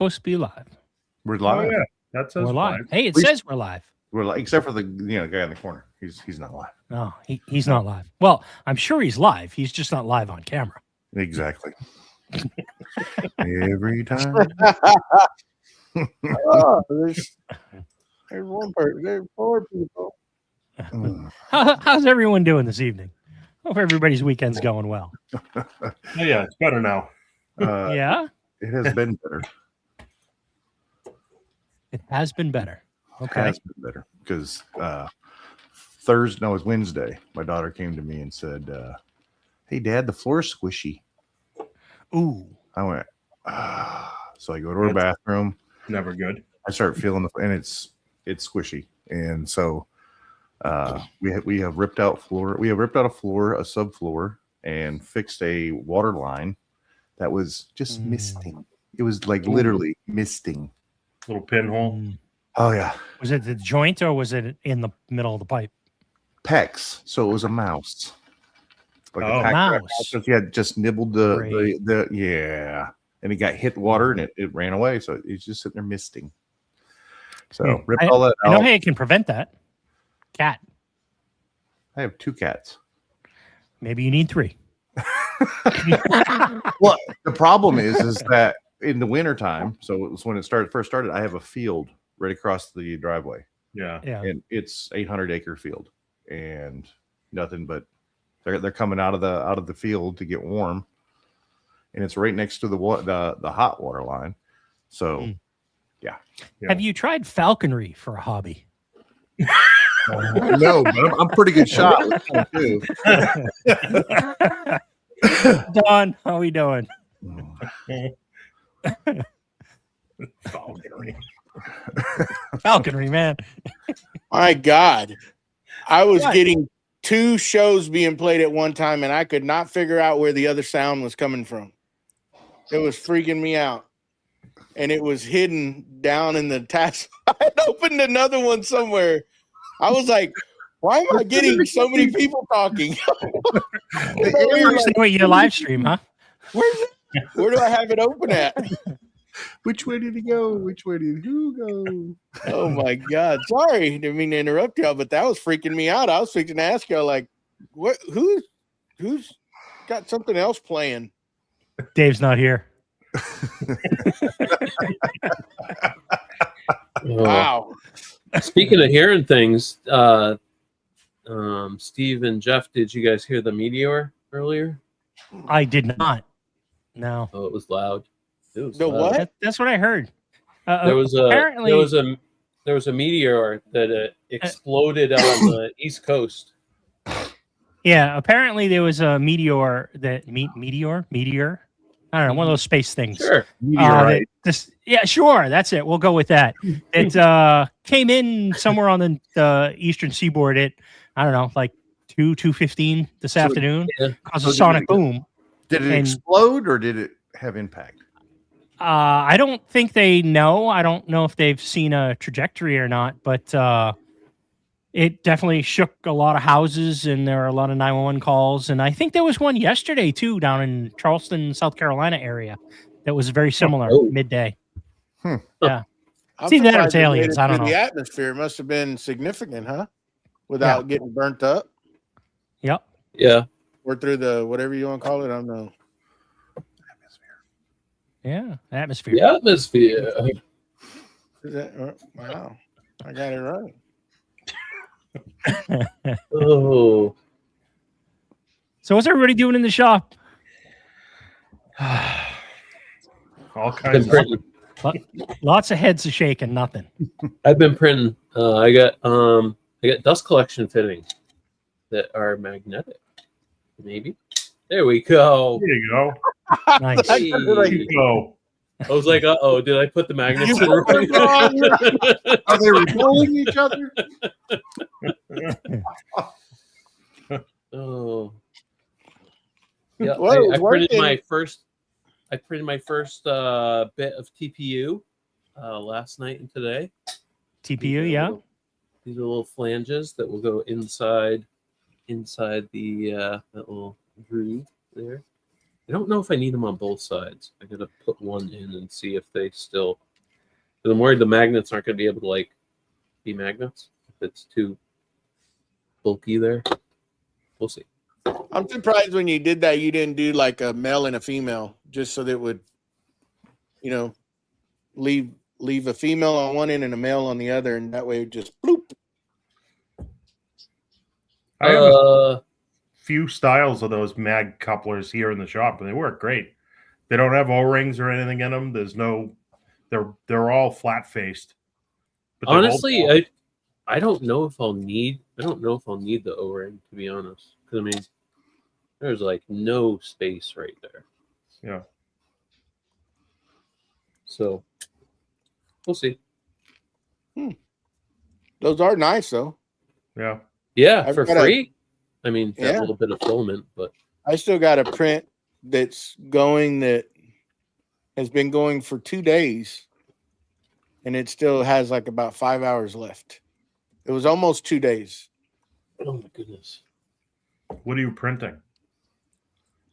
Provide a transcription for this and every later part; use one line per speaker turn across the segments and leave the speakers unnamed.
supposed to be live.
We're live.
Oh, yeah. That says
We're live.
live.
Hey, it says we're live.
We're live, except for the guy in the corner. He's not live.
No, he's not live. Well, I'm sure he's live. He's just not live on camera.
Exactly. Every time.
Oh, there's one person. There's 4 people.
How's everyone doing this evening? Hope everybody's weekend's going well.
Oh, yeah, it's better now.
Yeah,
It has been better.
it has been better. Okay.
It has been better because Thursday, no, it was Wednesday. My daughter came to me and said, "Hey, Dad, the floor's squishy."
Ooh.
I went, so I go to her bathroom.
Never good.
I start feeling and it's squishy, and so we have ripped out floor. We have ripped out a floor, a subfloor, and fixed a water line that was just misting. It was like literally misting.
Little pinhole.
Oh yeah,
Was it the joint or was it in the middle of the pipe?
pecs. So it was a mouse. Like
Oh,
a pack rat
mouse.
So he had just nibbled the yeah, and it got hit water and it ran away. So it's just sitting there misting. So ripped all that
I know
out.
how you can prevent that. Cat.
I have 2 cats.
Maybe you need 3.
Well, the problem is that in the wintertime, so it was when it first started, I have a field right across the driveway.
Yeah.
Yeah.
And it's 800-acre field and nothing but they're coming out of the field to get warm, and it's right next to the hot water line. So yeah.
Have you tried falconry for a hobby?
No, but I'm pretty good shot with them too.
Don, how we doing? Falconry, man.
My God. I was
What?
getting 2 shows being played at one time, and I could not figure out where the other sound was coming from. It was freaking me out. And it was hidden down in the task. I had opened another one somewhere. I was like, why am I getting so many people talking?
Wait, your live stream, huh?
Where do I have it open at?
Which way did he go? Which way did who go?
Oh my God. Sorry. Didn't mean to interrupt y'all, but that was freaking me out. I was fixing to ask y'all, like, who's got something else playing?
Dave's not here.
Wow.
Speaking of hearing things, Steve and Jeff, did you guys hear the meteor earlier?
I did not. No.
Oh, it was loud. It was
The
loud.
what?
That's what I heard.
There was
apparently
there was a meteor that exploded on the East Coast.
Yeah, apparently there was a meteor that meteor. I don't know, one of those space things.
Sure.
Meteorite.
Yeah, sure. That's it. We'll go with that. It came in somewhere on the eastern seaboard at, I don't know, like 2:15 this afternoon.
yeah.
Caused a sonic boom.
Did it
And-
explode or did it have impact?
I don't think they know. I don't know if they've seen a trajectory or not, but it definitely shook a lot of houses, and there were a lot of 911 calls. And I think there was one yesterday too down in Charleston, South Carolina area that was very similar midday.
I'm
See, that
surprised
it's
it made
aliens,
it
I don't
through
know.
The atmosphere must have been significant, huh? Without getting burnt up
Yep.
Yeah.
or through the whatever you want to call it. I don't know.
Yeah. Atmosphere.
The atmosphere.
Is that, wow. I got it right.
Oh.
So what's everybody doing in the shop?
All
Been
kinds of
printing.
Lots of heads are shaking. Nothing.
I've been printing. I got dust collection fittings that are magnetic. Maybe. There we go.
There you go.
Nice.
There you go.
I was like, uh-oh, did I put the magnets in
You put
wrong?
Are they repelling each other?
Oh. Yeah,
Well, it was
I printed
working.
my first bit of TPU last night and today.
TPU, yeah.
These are little flanges that will go inside the that little groove there. I don't know if I need them on both sides. I gotta put one in and see if they still. Because I'm worried the magnets aren't gonna be able to like be magnets if it's too bulky there. We'll see.
I'm surprised when you did that, you didn't do like a male and a female, just so that it would, you know, leave a female on one end and a male on the other, and that way it just bloop.
I have a few styles of those mag couplers here in the shop, and they work great. They don't have O-rings or anything in them. There's no, they're all flat faced.
Honestly, I don't know if I'll need. I don't know if I'll need the O-ring, to be honest. Because I mean, there's like no space right there.
Yeah.
So we'll see.
Those are nice though.
Yeah.
Yeah,
I've
for
got
free. I mean, that
Yeah.
little bit of filament, but
I still got a print that's going that has been going for 2 days, and it still has like about 5 hours left. It was almost 2 days.
oh my goodness.
What are you printing?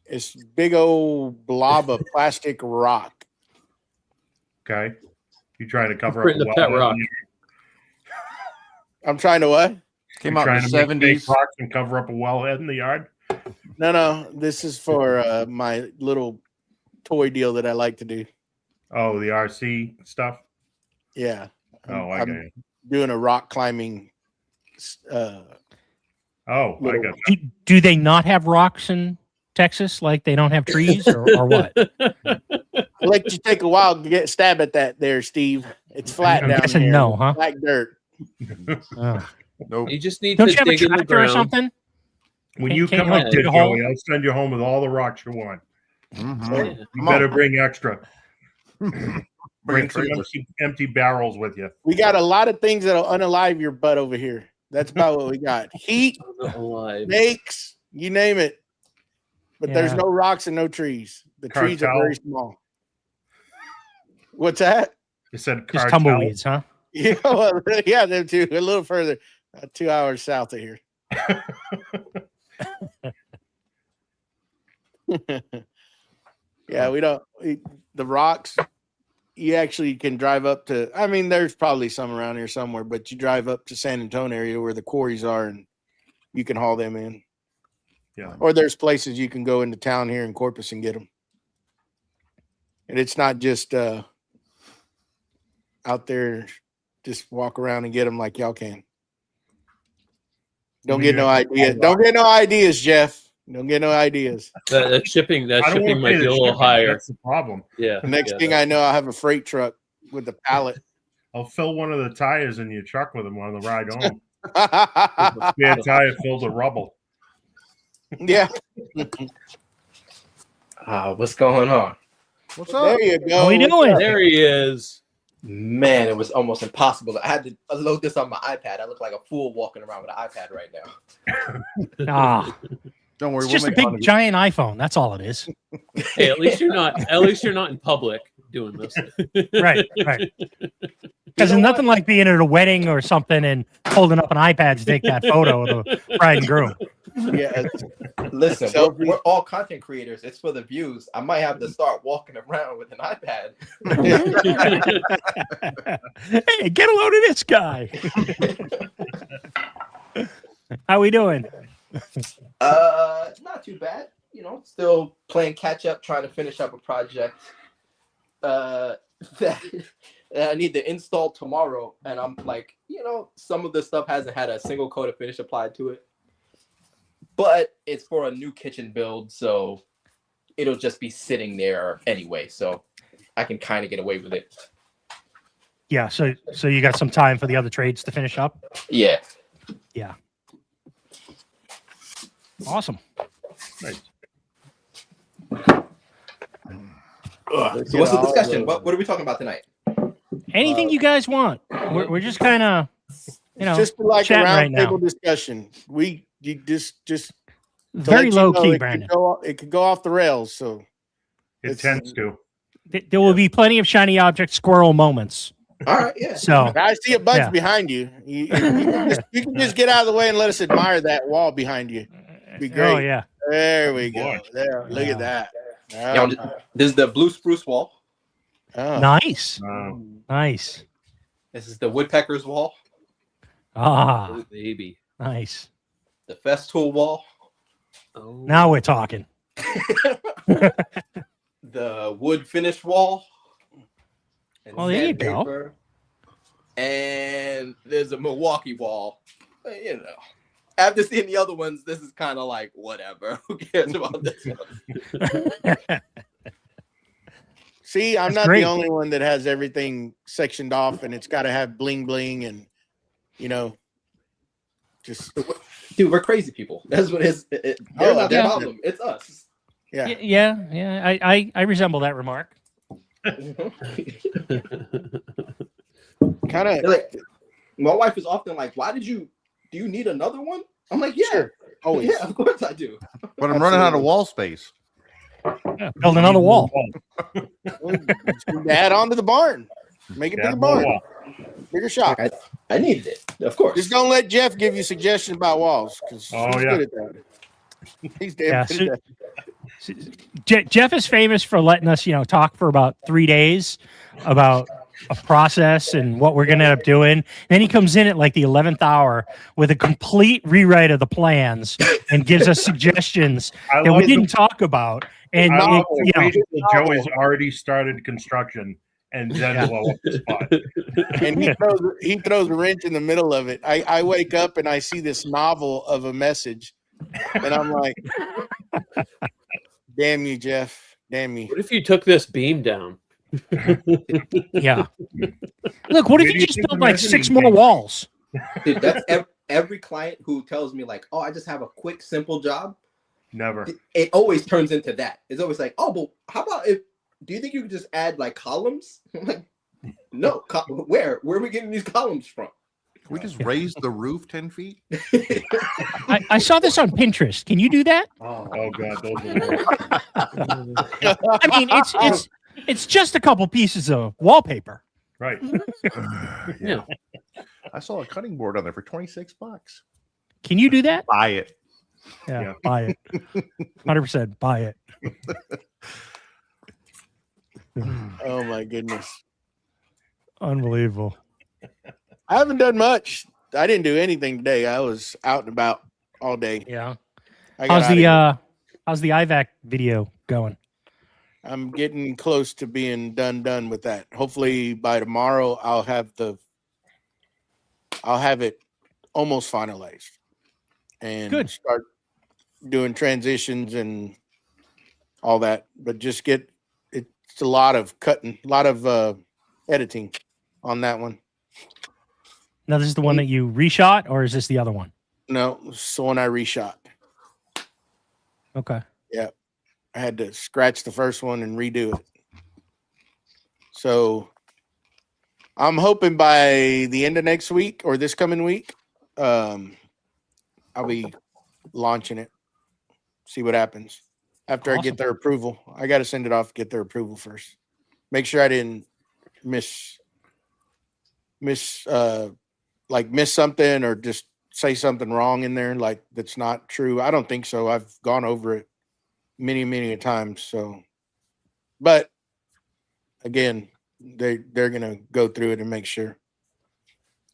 It's big old blob of plastic rock.
Okay. You trying to cover
Printing
up
a pet rock.
I'm trying to what?
Came
You
out in
trying
the
to make fake
70s.
rocks and cover up a wellhead in the yard?
No. This is for my little toy deal that I like to do.
Oh, the RC stuff.
Yeah.
Oh, I
I'm
got you.
doing a rock climbing.
Oh, I
little-
got you.
Do they not have rocks in Texas? Like they don't have trees or what?
I'll let you take a while to get stab at that there, Steve. It's flat
I'm
down
guessing
here.
no, huh?
Black dirt.
Oh.
Nope.
You just need
Don't
to
you have a
dig in the
tractor or
ground.
something?
When
Can't-
you
can't
come
you,
up
like,
here,
dig a hole?
Joey, I'll send you home with all the rocks you want.
Mhm.
Yeah.
You
Come
better
on.
bring extra.
Bring
Bring some
trailers.
empty barrels with you.
We got a lot of things that'll unalive your butt over here. That's about what we got. Heat,
I'm not alive.
snakes, you name it. But there's
Yeah.
no rocks and no trees. The trees are
Cartel.
very small. What's that?
You said
Just
cartel.
tumbleweeds, huh?
Yeah, well, yeah, them too. A little further, 2 hours south of here. Yeah, the rocks. You actually can drive up to. I mean, there's probably some around here somewhere, but you drive up to San Antonio area where the quarries are, and you can haul them in.
Yeah.
Or there's places you can go into town here in Corpus and get them. And it's not just out there, just walk around and get them like y'all can. Don't
When
get
you
no
have
ideas.
all
Don't get no ideas, Jeff. Don't get no ideas.
That shipping
I don't
shipping
want to
might
pay
be
the
a little
shipping.
higher.
That's the problem.
Yeah.
The next
yeah,
thing I know, I'll have a freight truck with a pallet.
I'll fill one of the tires in your truck with them on the ride home. Spare tire filled with rubble.
Yeah,
What's going on?
What's up?
there you go.
How we doing?
There he is.
Man, it was almost impossible. I had to load this on my iPad. I look like a fool walking around with an iPad right now.
Ah,
Don't worry.
it's just a
make fun
big
of you.
giant iPhone. That's all it is.
Hey, at least you're not in public doing this.
Right. Because there's nothing like being at a wedding or something and holding up an iPad to take that photo of the bride and groom.
Yeah,
Listen,
Selfie.
we're all content creators. It's for the views. I might have to start walking around with an iPad.
Hey, get a load of this guy. How we doing?
Not too bad. You know, still playing catch up, trying to finish up a project that I need to install tomorrow. And I'm like, you know, some of the stuff hasn't had a single coat of finish applied to it. But it's for a new kitchen build, so it'll just be sitting there anyway. So I can kind of get away with it.
Yeah, so you got some time for the other trades to finish up?
Yeah.
Awesome.
Nice.
So what's the discussion? What are we talking about tonight?
Anything you guys want. We're just kind of,
just like a
chatting right
round
now.
table discussion. You just to
Very
let you
low
know,
key,
it could
Brandon.
It could go off the rails. So
It
It's-
tends to.
There will be plenty of shiny object squirrel moments.
All right, yeah.
So
I see a bunch
Yeah.
behind you. You can just get out of the way and let us admire that wall behind you. Be great.
oh yeah.
There we go.
Boy.
There, look
Yeah.
at that.
This is the blue spruce wall.
Oh.
Nice.
Wow.
Nice.
This is the woodpecker's wall.
Ah,
Oh, baby.
nice.
The festool wall.
Oh.
Now we're talking.
The wood finish wall. And
Oh, there you go.
sandpaper. And there's a Milwaukee wall. But, you know, after seeing the other ones, this is kind of like whatever. Who cares about this one?
See, I'm
That's
not
great.
the only one that has everything sectioned off, and it's got to have bling bling, and just
Dude, we're crazy people. That's what they're not the
yeah.
problem. It's us.
yeah.
Yeah. I resemble that remark.
Kind of
Like, my wife is often like, do you need another one? I'm like, yeah.
Sure. Always.
Yeah, of course I do.
But I'm running out of wall space.
Yeah, build another wall.
Add on to the barn. Make it
Yeah,
bigger barn.
wall.
Bigger shop.
I needed it, of course.
Just don't let Jeff give you suggestions about walls, because
Oh,
he's
yeah.
good at that. He's damn
Yeah,
good at that.
Jeff is famous for letting us, talk for about 3 days about a process and what we're going to end up doing. Then he comes in at like the 11th hour with a complete rewrite of the plans and gives us suggestions
I
that we
love
didn't talk about. And
I love
you know,
the way that Joey's already started construction and then
Yeah.
blow up the spot.
And he throws a wrench in the middle of it. I wake up and I see this novel of a message, and I'm like, damn you, Jeff. Damn you.
What if you took this beam down?
yeah. Look, what if
Maybe
you
you
just
think
built
the
like 6
mezzanine
more
thing-
walls?
Dude, that's every client who tells me like, oh, I just have a quick, simple job.
Never.
It always turns into that. It's always like, oh, but how about do you think you could just add like columns? I'm like, no, where are we getting these columns from?
Can we just raise the roof 10 feet?
I saw this on Pinterest. Can you do that?
Oh God, those are the worst.
I mean, it's just a couple pieces of wallpaper.
Right.
Yeah.
I saw a cutting board on there for $26.
Can you do that?
Buy it.
Yeah, buy it. 100% buy it.
Oh my goodness.
Unbelievable.
I haven't done much. I didn't do anything today. I was out and about all day.
Yeah.
I got
How's the IVAC video going?
I'm getting close to being done with that. Hopefully by tomorrow I'll have it almost finalized and
Good.
start doing transitions and all that. But just it's a lot of cutting, a lot of editing on that one.
Now, this is the one that you reshot, or is this the other one?
No, it's the one I reshot.
Okay.
I had to scratch the first one and redo it. So I'm hoping by the end of next week or this coming week, I'll be launching it. See what happens after I
Awesome.
get their approval. I got to send it off, get their approval first. Make sure I didn't miss something or just say something wrong in there like that's not true. I don't think so. I've gone over it many times. So, but again, they're gonna go through it and make sure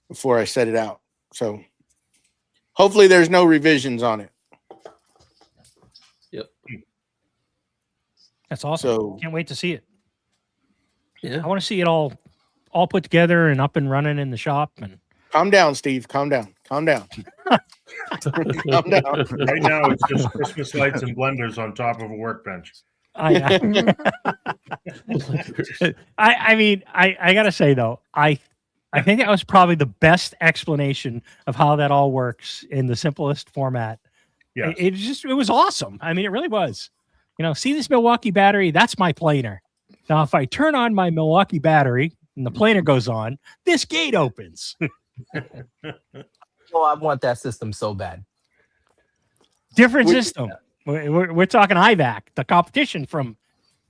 before I set it out. So hopefully there's no revisions on it.
Yep.
That's awesome.
So
Can't wait to see it.
Yeah.
I want to see it all put together and up and running in the shop. And
calm down, Steve. Calm down. Calm down. Calm down.
Right now, it's just Christmas lights and blenders on top of a workbench.
I mean, I gotta say though, I think that was probably the best explanation of how that all works in the simplest format.
Yes.
It was awesome. I mean, it really was. See this Milwaukee battery? That's my planer. Now, if I turn on my Milwaukee battery and the planer goes on, this gate opens.
Oh, I want that system so bad.
Different system. We're talking IVAC, the competition from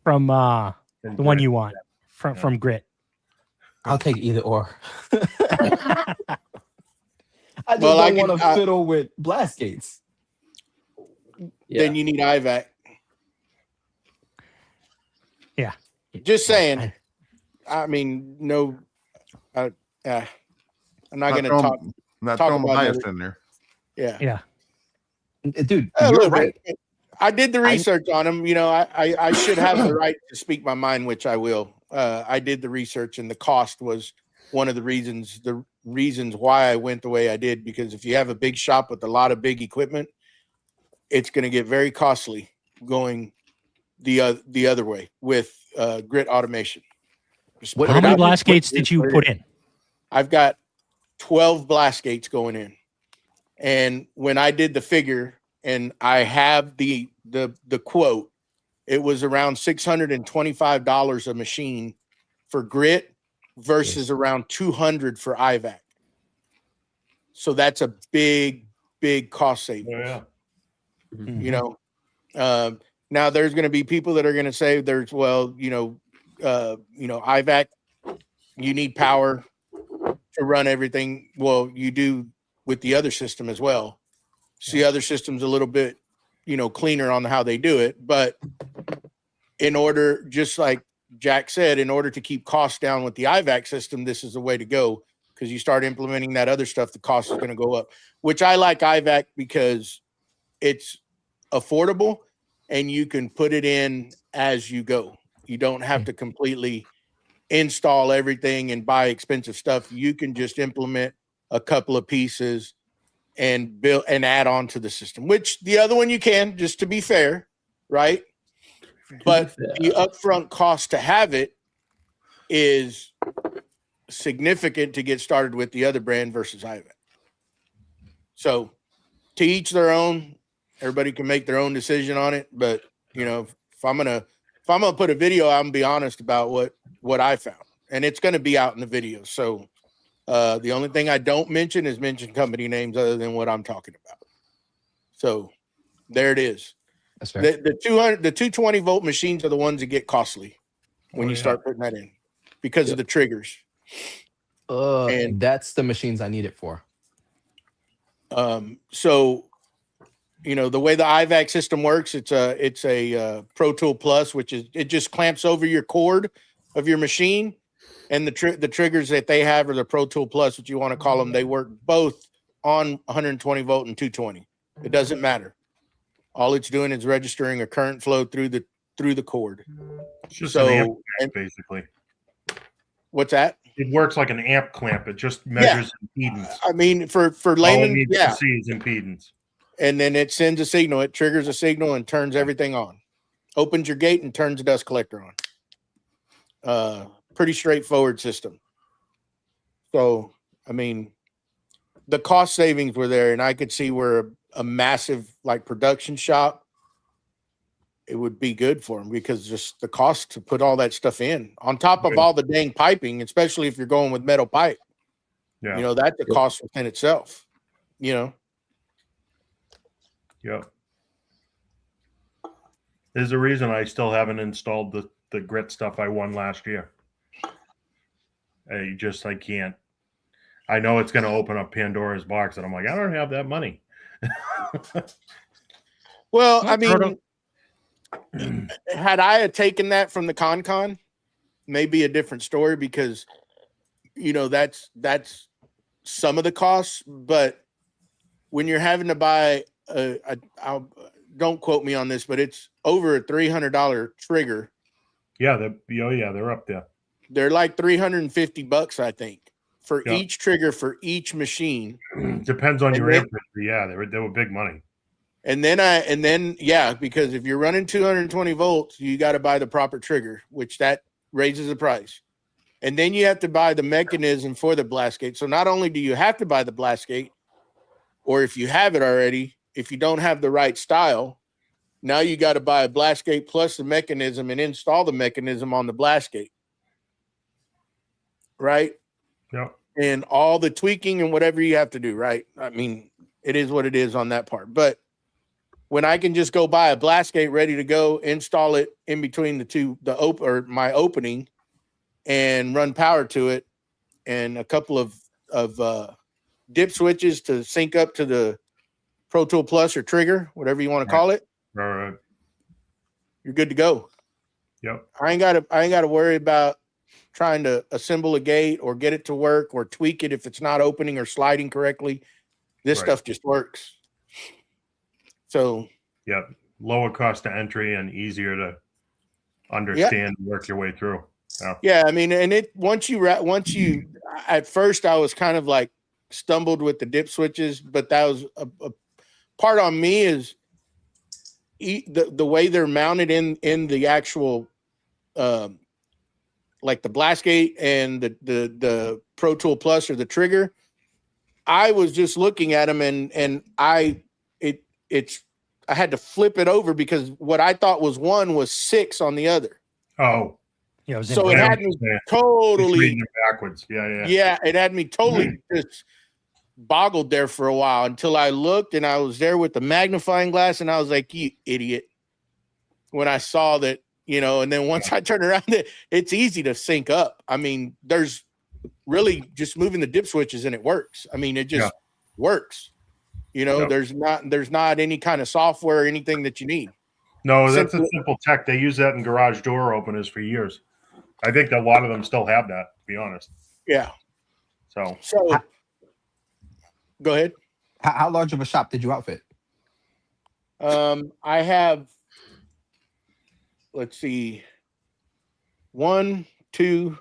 the one you want from Grit.
I'll take either or. I just
Well, I
don't
can-
want to fiddle with blast gates.
Yeah.
Then you need IVAC. Just saying. I mean, no, I'm not going to talk.
Not
talk
throwing
about
bias
another-
in there.
Yeah.
Yeah.
Dude,
A
you're
little
right.
bit. I did the research on them. You know, I should have the right to speak my mind, which I will. I did the research, and the cost was one of the reasons why I went the way I did. Because if you have a big shop with a lot of big equipment, it's going to get very costly going the other way with grit automation. Just
What-
put
How
it
many
out.
blast gates did you put in?
I've got 12 blast gates going in. And when I did the figure, and I have the quote, it was around $625 a machine for grit versus around $200 for IVAC. So that's a big cost savings.
Oh, yeah.
You know, now there's going to be people that are going to say IVAC, you need power to run everything. Well, you do with the other system as well. So the other system's a little bit, cleaner on how they do it. But in order, just like Jack said, in order to keep costs down with the IVAC system, this is the way to go. Because you start implementing that other stuff, the cost is going to go up, which I like IVAC because it's affordable and you can put it in as you go. You don't have to completely install everything and buy expensive stuff. You can just implement a couple of pieces and build and add on to the system, which the other one you can, just to be fair, right? But the upfront cost to have it is significant to get started with the other brand versus IVAC. So to each their own. Everybody can make their own decision on it. But if I'm gonna put a video, I'm gonna be honest about what I found, and it's gonna be out in the video. So the only thing I don't mention is company names other than what I'm talking about. So there it is.
That's fair.
The 220 volt machines are the ones that get costly when you start putting that in because of the triggers. And
That's the machines I need it for.
So the way the IVAC system works, it's a Pro Tool Plus, which is it just clamps over your cord of your machine, and the triggers that they have are the Pro Tool Plus, what you want to call them. They work both on 120 volt and 220. It doesn't matter. All it's doing is registering a current flow through the cord.
It's just an amp clamp, basically.
What's that?
It works like an amp clamp. It just measures impedance.
I mean, for
All it
layman,
needs to see is impedance.
And then it sends a signal. It triggers a signal and turns everything on. Opens your gate and turns the dust collector on. Pretty straightforward system. So, I mean, the cost savings were there, and I could see where a massive production shop, it would be good for them because just the cost to put all that stuff in on top of all the dang piping, especially if you're going with metal pipe.
Yeah.
That's a cost within itself.
Yep. There's a reason I still haven't installed the grit stuff I won last year. I can't. I know it's going to open up Pandora's box, and I'm like, I don't have that money.
Well, I mean, had I taken that from the con, maybe a different story because, that's some of the costs. But when you're having to buy don't quote me on this, but it's over a $300 trigger.
Yeah, they're up there.
They're like $350, I think, for each trigger for each machine.
Depends on your input. Yeah, they were big money.
And then because if you're running 220 volts, you got to buy the proper trigger, which that raises the price. And then you have to buy the mechanism for the blast gate. So not only do you have to buy the blast gate, or if you have it already, if you don't have the right style, now you got to buy a blast gate plus the mechanism and install the mechanism on the blast gate. Right?
Yep.
And all the tweaking and whatever you have to do, right? I mean, it is what it is on that part. But when I can just go buy a blast gate ready to go, install it in between my opening and run power to it and a couple of dip switches to sync up to the Pro Tool Plus or trigger, whatever you want to call it.
All right.
You're good to go.
Yep.
I ain't gotta worry about trying to assemble a gate or get it to work or tweak it if it's not opening or sliding correctly. This
Right.
stuff just works. So
Yep. Lower cost of entry and easier to understand and work your way through. Yeah.
yeah, I mean, and once you at first I was kind of like stumbled with the dip switches, but that was a part on me is the way they're mounted in the actual like the blast gate and the Pro Tool Plus or the trigger. I was just looking at them and I had to flip it over because what I thought was one was 6 on the other.
Oh,
Yeah, it was
So it
inverted.
had me
Just
totally,
reading it backwards. Yeah.
yeah, it had me totally just boggled there for a while until I looked and I was there with the magnifying glass and I was like, you idiot. When I saw that, and then once I turned around, it's easy to sync up. I mean, there's really just moving the dip switches and it works. I mean, it just works.
Yep.
There's not any kind of software or anything that you need.
No, that's a simple tech. They use that in garage door openers for years. I think that a lot of them still have that, to be honest.
Yeah.
So
Go ahead.
How large of a shop did you outfit?
I have, let's see, 1, 2,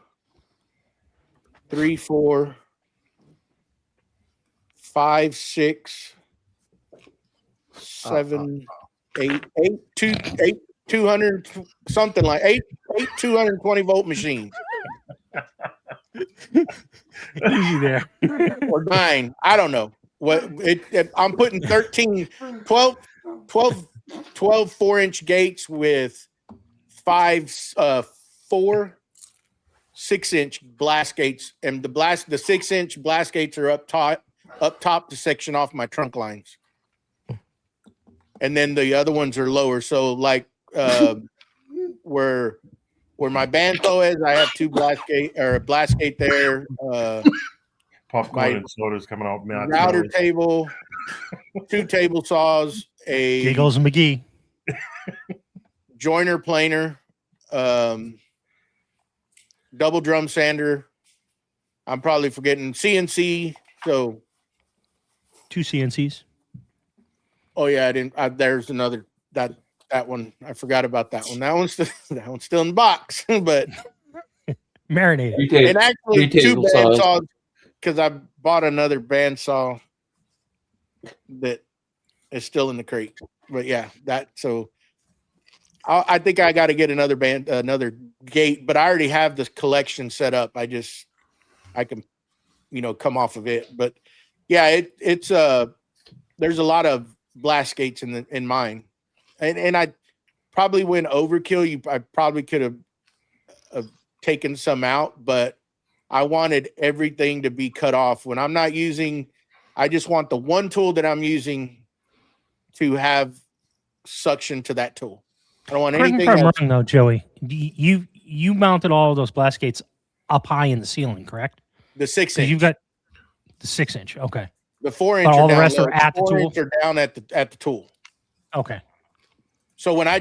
3, 4, 5, 6, 7, 8, 200 something like 8 220 volt machines.
Easy there.
Or 9. I don't know what I'm putting 12 4-inch gates with 4 6-inch blast gates, and the 6-inch blast gates are up top to section off my trunk lines, and then the other ones are lower. So like where my bandsaw is, I have 2 blast gate or a blast gate there.
popcorn and sodas coming out.
Router table, 2 table saws, a
Giggles McGee.
joiner planer, double drum sander. I'm probably forgetting CNC. So,
2 CNCs.
oh yeah, I didn't. There's another that one. I forgot about that one. That one's still in the box, but
Marinated.
and actually 2
table saws.
bandsaws because I bought another bandsaw that is still in the crate. But yeah, I think I got to get another gate, but I already have this collection set up. I can, come off of it. But yeah, it's there's a lot of blast gates in mine, and I probably went overkill. I probably could have taken some out, but I wanted everything to be cut off. When I'm not using, I just want the one tool that I'm using to have suction to that tool. I don't want
Correct me
anything
if I'm
else.
wrong, though, Joey. You mounted all of those blast gates up high in the ceiling, correct?
The 6
Because
inch.
you've got the 6-inch. Okay.
The 4
But
inch.
all the
down
rest
low.
are at the
4
tool?
inch are down at the tool.
Okay.
So when I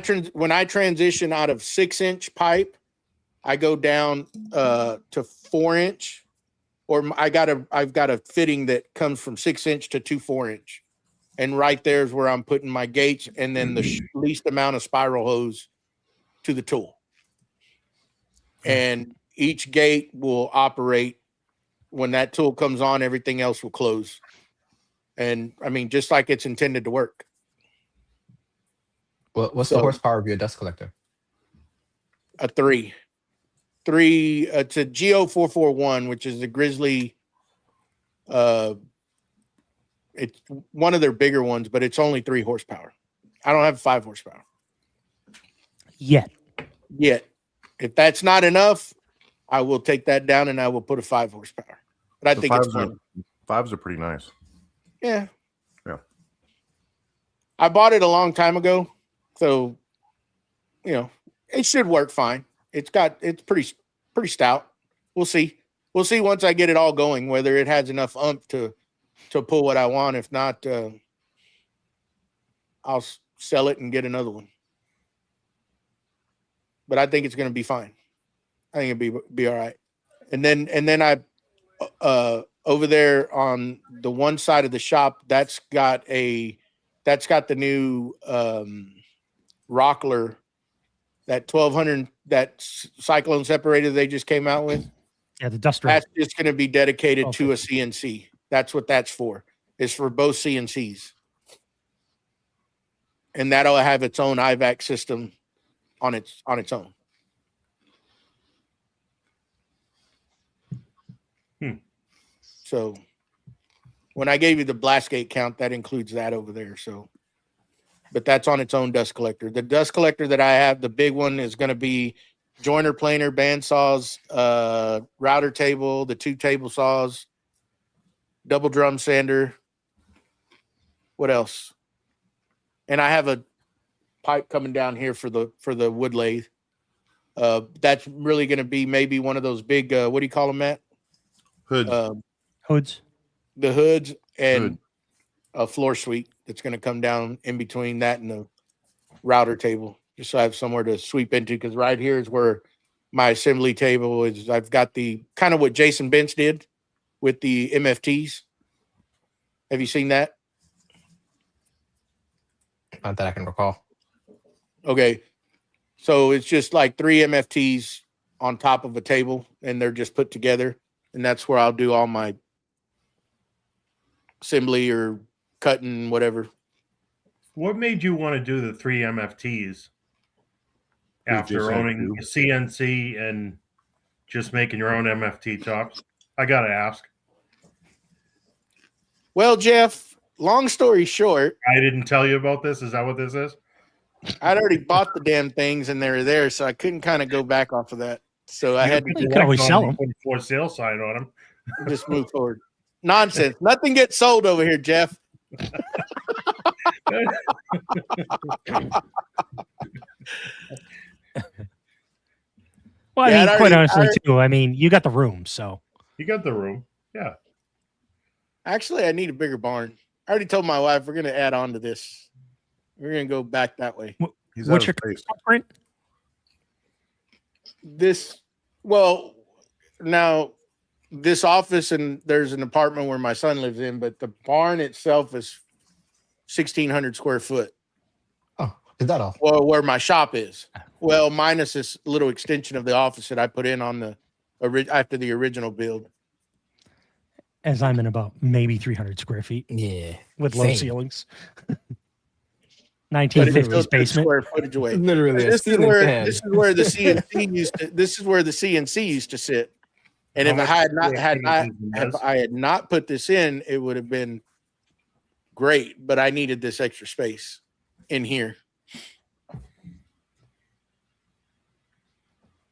transition out of 6-inch pipe, I go down to 4-inch, or I've got a fitting that comes from 6-inch to 2 4-inch, and right there is where I'm putting my gates, and then the least amount of spiral hose to the tool, and each gate will operate when that tool comes on. Everything else will close, and I mean just like it's intended to work.
What's
So-
the horsepower of your dust collector?
A 3. It's a GO441, which is the Grizzly. It's one of their bigger ones, but it's only 3 horsepower. I don't have 5 horsepower
Yet.
yet. If that's not enough, I will take that down and I will put a 5 horsepower. But I
The
think it's
fives
fun.
Fives are pretty nice.
Yeah.
Yeah.
I bought it a long time ago, so it should work fine. It's pretty stout. We'll see. We'll see once I get it all going whether it has enough oomph to pull what I want. If not, I'll sell it and get another one. but I think it's going to be fine. I think it'll be all right. And then I over there on the one side of the shop, that's got the new Rockler, that 1200, that cyclone separator they just came out with.
Yeah, the dust
That's
rate.
just going to be dedicated
Okay.
to a CNC. That's what that's for. It's for both CNCs. And that'll have its own IVAC system on its own. So when I gave you the blast gate count, that includes that over there. So, but that's on its own dust collector. The dust collector that I have, the big one, is going to be joiner, planer, bandsaws, router table, the 2 table saws, double drum sander. What else? And I have a pipe coming down here for the wood lathe. That's really going to be maybe one of those big, what do you call them, Matt?
Hood.
Hoods.
The hoods and
Hood.
a floor suite that's going to come down in between that and the router table, just so I have somewhere to sweep into. Because right here is where my assembly table is. I've got the kind of what Jason Bench did with the MFTs. Have you seen that?
Not that I can recall.
Okay. So it's just like 3 MFTs on top of a table, and they're just put together. And that's where I'll do all my assembly or cutting, whatever.
What made you want to do the 3 MFTs
We
after
just had
owning a CNC and just making your own MFT tops? I got to ask.
Well, Jeff, long story short,
I didn't tell you about this. Is that what this is?
I'd already bought the damn things and they were there, so I couldn't kind of go back off of that. So I had to
You could always sell them.
Put a for sale sign on them.
just move forward. Nonsense. Nothing gets sold over here, Jeff.
Well,
Yeah,
I mean,
I'd
quite
already-
honestly,
I-
too. I mean, you got the room, so
You got the room. Yeah.
Actually, I need a bigger barn. I already told my wife we're going to add on to this. We're going to go back that way.
He's
what's
out
your
of space.
footprint?
Well, now this office, and there's an apartment where my son lives in, but the barn itself is 1,600 square foot.
Oh, is that all?
Well, where my shop is. Well, minus this little extension of the office that I put in on the after the original build.
As I'm in about maybe 300 square feet
Yeah.
with low
Same.
ceilings.
But it's
1950s
still 2
basement.
square footage away.
Literally a
This is
ceiling
where
fan.
this is where the CNC used to. This is where the CNC used to sit. And
How
if
much
I had not
square
had
feet
not
is the
if
mess?
I had not put this in, it would have been great. But I needed this extra space in here.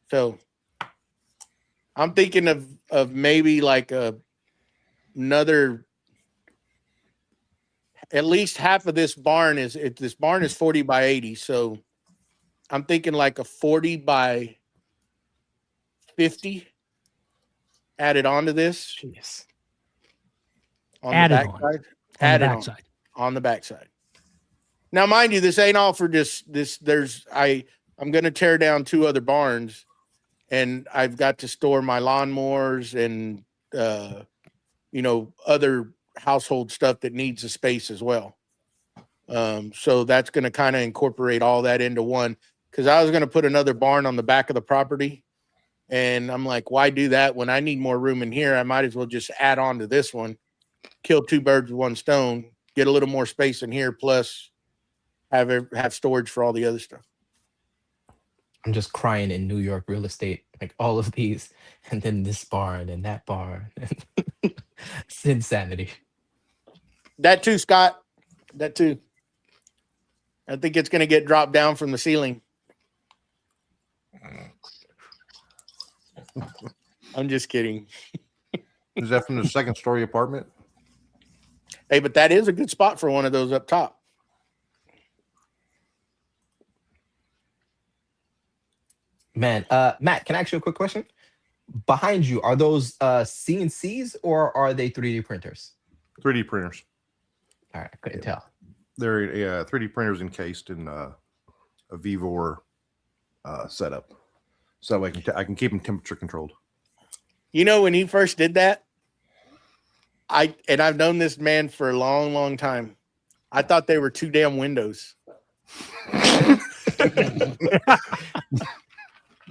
So I'm thinking of maybe like another. At least half of this barn is this barn is 40 by 80. So I'm thinking like a 40 by 50 added onto this
Jeez.
on
Added
the
on.
backside.
On the
Added
backside.
on the backside. Now, mind you, this ain't all for this. I'm gonna tear down 2 other barns, and I've got to store my lawnmowers and other household stuff that needs a space as well. So that's going to kind of incorporate all that into one, because I was going to put another barn on the back of the property, and I'm like, why do that when I need more room in here? I might as well just add on to this one, kill 2 birds with 1 stone, get a little more space in here, plus have storage for all the other stuff.
I'm just crying in New York real estate, like all of these, and then this barn and that barn. It's insanity.
That too, Scott. That too. I think it's going to get dropped down from the ceiling. I'm just kidding.
Is that from the 2nd story apartment?
Hey, but that is a good spot for one of those up top.
Man, Matt, can I ask you a quick question? Behind you, are those CNCs or are they 3D printers?
3D printers.
All right, I couldn't tell.
They're 3D printers encased in a Vevor setup, so I can keep them temperature controlled.
You know, when he first did that, I've known this man for a long, long time. I thought they were 2 damn windows.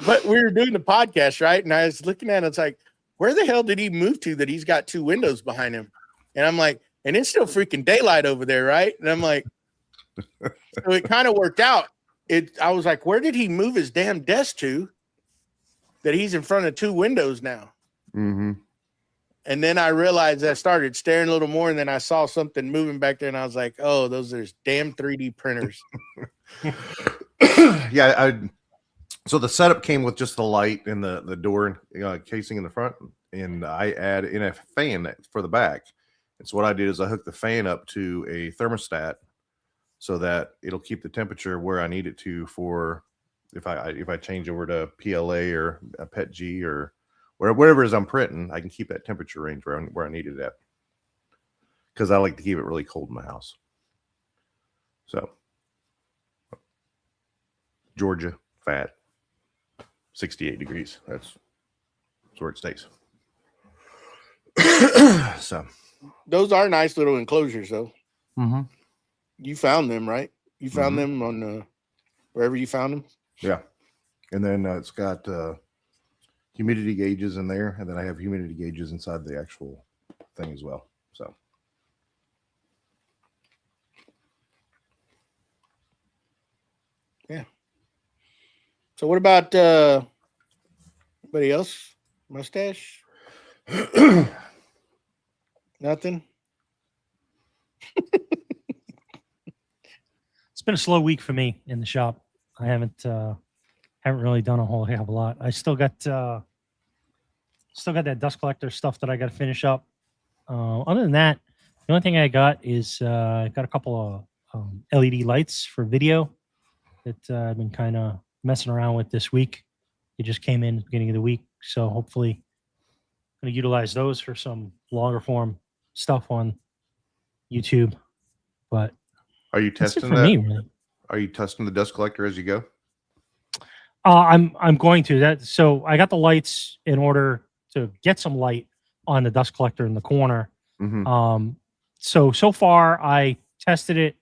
But we were doing the podcast, right? And I was looking at it, it's like, where the hell did he move to that he's got 2 windows behind him? And I'm like, and it's still freaking daylight over there, right? And I'm like, so it kind of worked out. I was like, where did he move his damn desk to that he's in front of 2 windows now?
Mm-hmm.
And then I realized I started staring a little more, and then I saw something moving back there, and I was like, oh, those are damn 3D printers.
Yeah, so the setup came with just the light and the door casing in the front, and I add in a fan for the back. And so what I did is I hooked the fan up to a thermostat so that it'll keep the temperature where I need it to for if I change over to PLA or a PETG or wherever it is I'm printing, I can keep that temperature range where I need it at, because I like to keep it really cold in my house. So Georgia, fat, 68 degrees. That's where it stays. So
Those are nice little enclosures, though.
mm-hmm.
You found them, right? You found them on wherever you found them?
Yeah. And then it's got humidity gauges in there, and then I have humidity gauges inside the actual thing as well. So
yeah. So what about anybody else? Mustache? Nothing?
It's been a slow week for me in the shop. I haven't really done a whole heck of a lot. I still got that dust collector stuff that I got to finish up. Other than that, the only thing I got is I got a couple of LED lights for video that I've been kind of messing around with this week. It just came in at the beginning of the week, so hopefully I'm going to utilize those for some longer form stuff on YouTube. But
are you
that's it
testing
for
that?
me, really.
Are you testing the dust collector as you go?
I'm going to that. So I got the lights in order to get some light on the dust collector in the corner.
Mm-hmm.
So far I tested it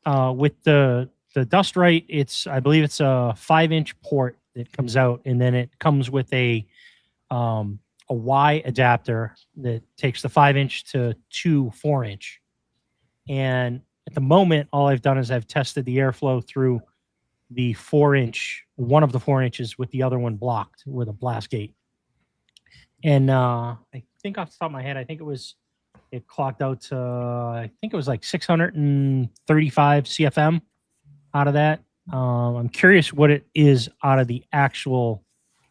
with the dust right. I believe it's a 5-inch port that comes out, and then it comes with a Y adapter that takes the 5-inch to 2 4-inch. And at the moment, all I've done is I've tested the airflow through the 4-inch, one of the 4 inches, with the other one blocked with a blast gate. And I think off the top of my head, it clocked out to, I think it was like 635 CFM out of that. I'm curious what it is out of the actual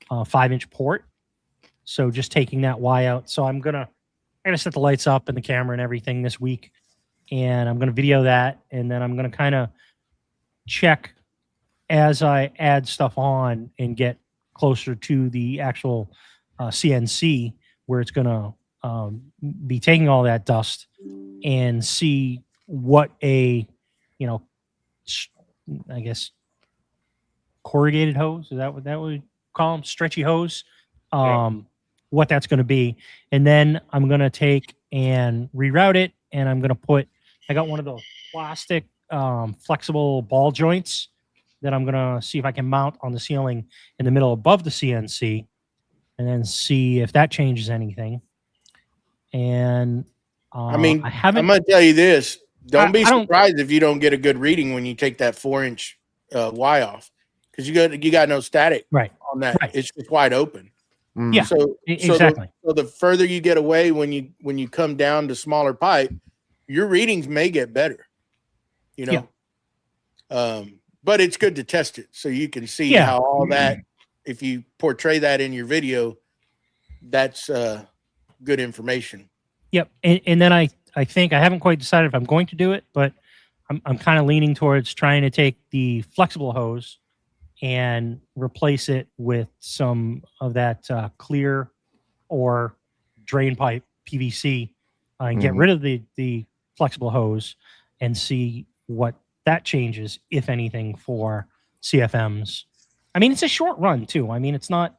5-inch port. So just taking that Y out. So I'm gonna set the lights up and the camera and everything this week, and I'm gonna video that, and then I'm gonna kind of check as I add stuff on and get closer to the actual CNC where it's gonna be taking all that dust, and see what I guess corrugated hose, is that what that would call them, stretchy hose, what that's going to be. And then I'm going to take and reroute it, and I'm going to I got one of those plastic flexible ball joints that I'm going to see if I can mount on the ceiling in the middle above the CNC, and then see if that changes anything. And
I'm going to tell you this. Don't be surprised if you don't get a good reading when you take that 4-inch Y off, because you got no static on that. Right. It's just wide open.
Mm.
Yeah, exactly.
So the further you get away when you come down to smaller pipe, your readings may get better. Yeah. But it's good to test it so you can see how all that, if you portray that in your video, that's good information.
Yep. And then I think I haven't quite decided if I'm going to do it, but I'm kind of leaning towards trying to take the flexible hose and replace it with some of that clear or drain pipe PVC, and get rid of the flexible hose and see what that changes, if anything, for CFMs. I mean, it's a short run too. I mean, it's not.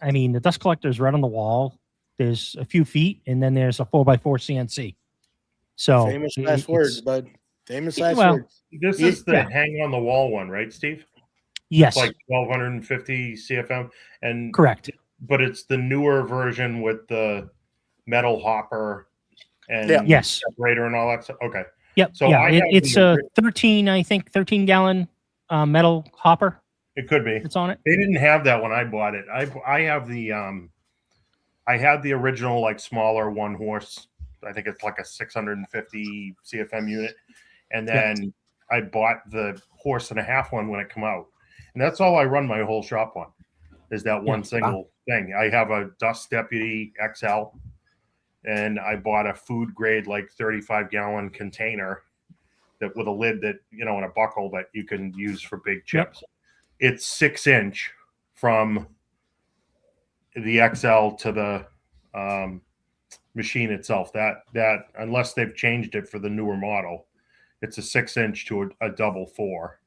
I mean, the dust collector is right on the wall. There's a few feet, and then there's a 4x4 CNC. So
Famous last words, bud. Famous last
well,
words.
This
Yeah.
is the hang on the wall one, right, Steve?
yes,
It's like 1250 CFM, and
correct.
but it's the newer version with the metal hopper and
Yeah.
Yes.
separator and all that stuff. Okay.
Yep.
So
yeah,
I have
it's
the
a 13 gallon metal hopper
It could be.
that's on it.
They didn't have that when I bought it. I have the I had the original like smaller one horse. I think it's like a 650 CFM unit, and then I bought the horse and a half one when it came out, and that's all I run my whole shop on. Is that one single thing? I have a Dust Deputy XL, and I bought a food grade like 35-gallon container that with a lid that and a buckle that you can use for big chips. It's 6-inch from the XL to the machine itself. That unless they've changed it for the newer model, it's a 6-inch to a double 4.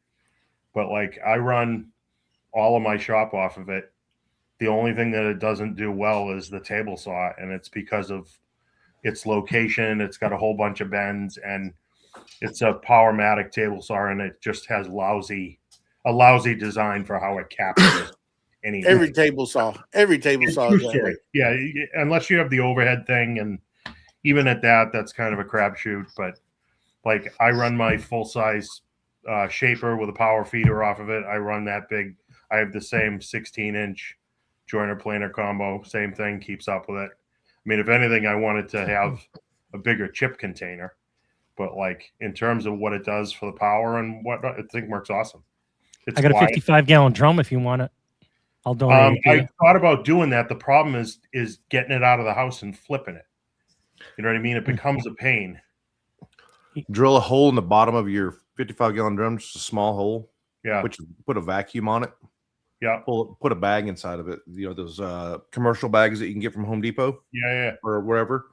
But like I run all of my shop off of it. The only thing that it doesn't do well is the table saw, and it's because of its location. It's got a whole bunch of bends, and it's a Powermatic table saw, and it just has a lousy design for how it captures anything.
Every table saw is that way.
Yeah, unless you have the overhead thing, and even at that, that's kind of a crapshoot. But like I run my full size shaper with a power feeder off of it. I run that big. I have the same 16-inch joiner planer combo. Same thing, keeps up with it. I mean, if anything, I wanted to have a bigger chip container, but like in terms of what it does for the power and whatnot, I think works awesome. It's
I got a
quiet.
55-gallon drum if you want it. I'll donate it to
I
you.
thought about doing that. The problem is getting it out of the house and flipping it. You know what I mean? It becomes a pain.
Drill a hole in the bottom of your 55-gallon drum, just a small hole.
Yeah.
Put a vacuum on it.
Yeah.
Put a bag inside of it. Those commercial bags that you can get from Home Depot.
Yeah.
Or wherever.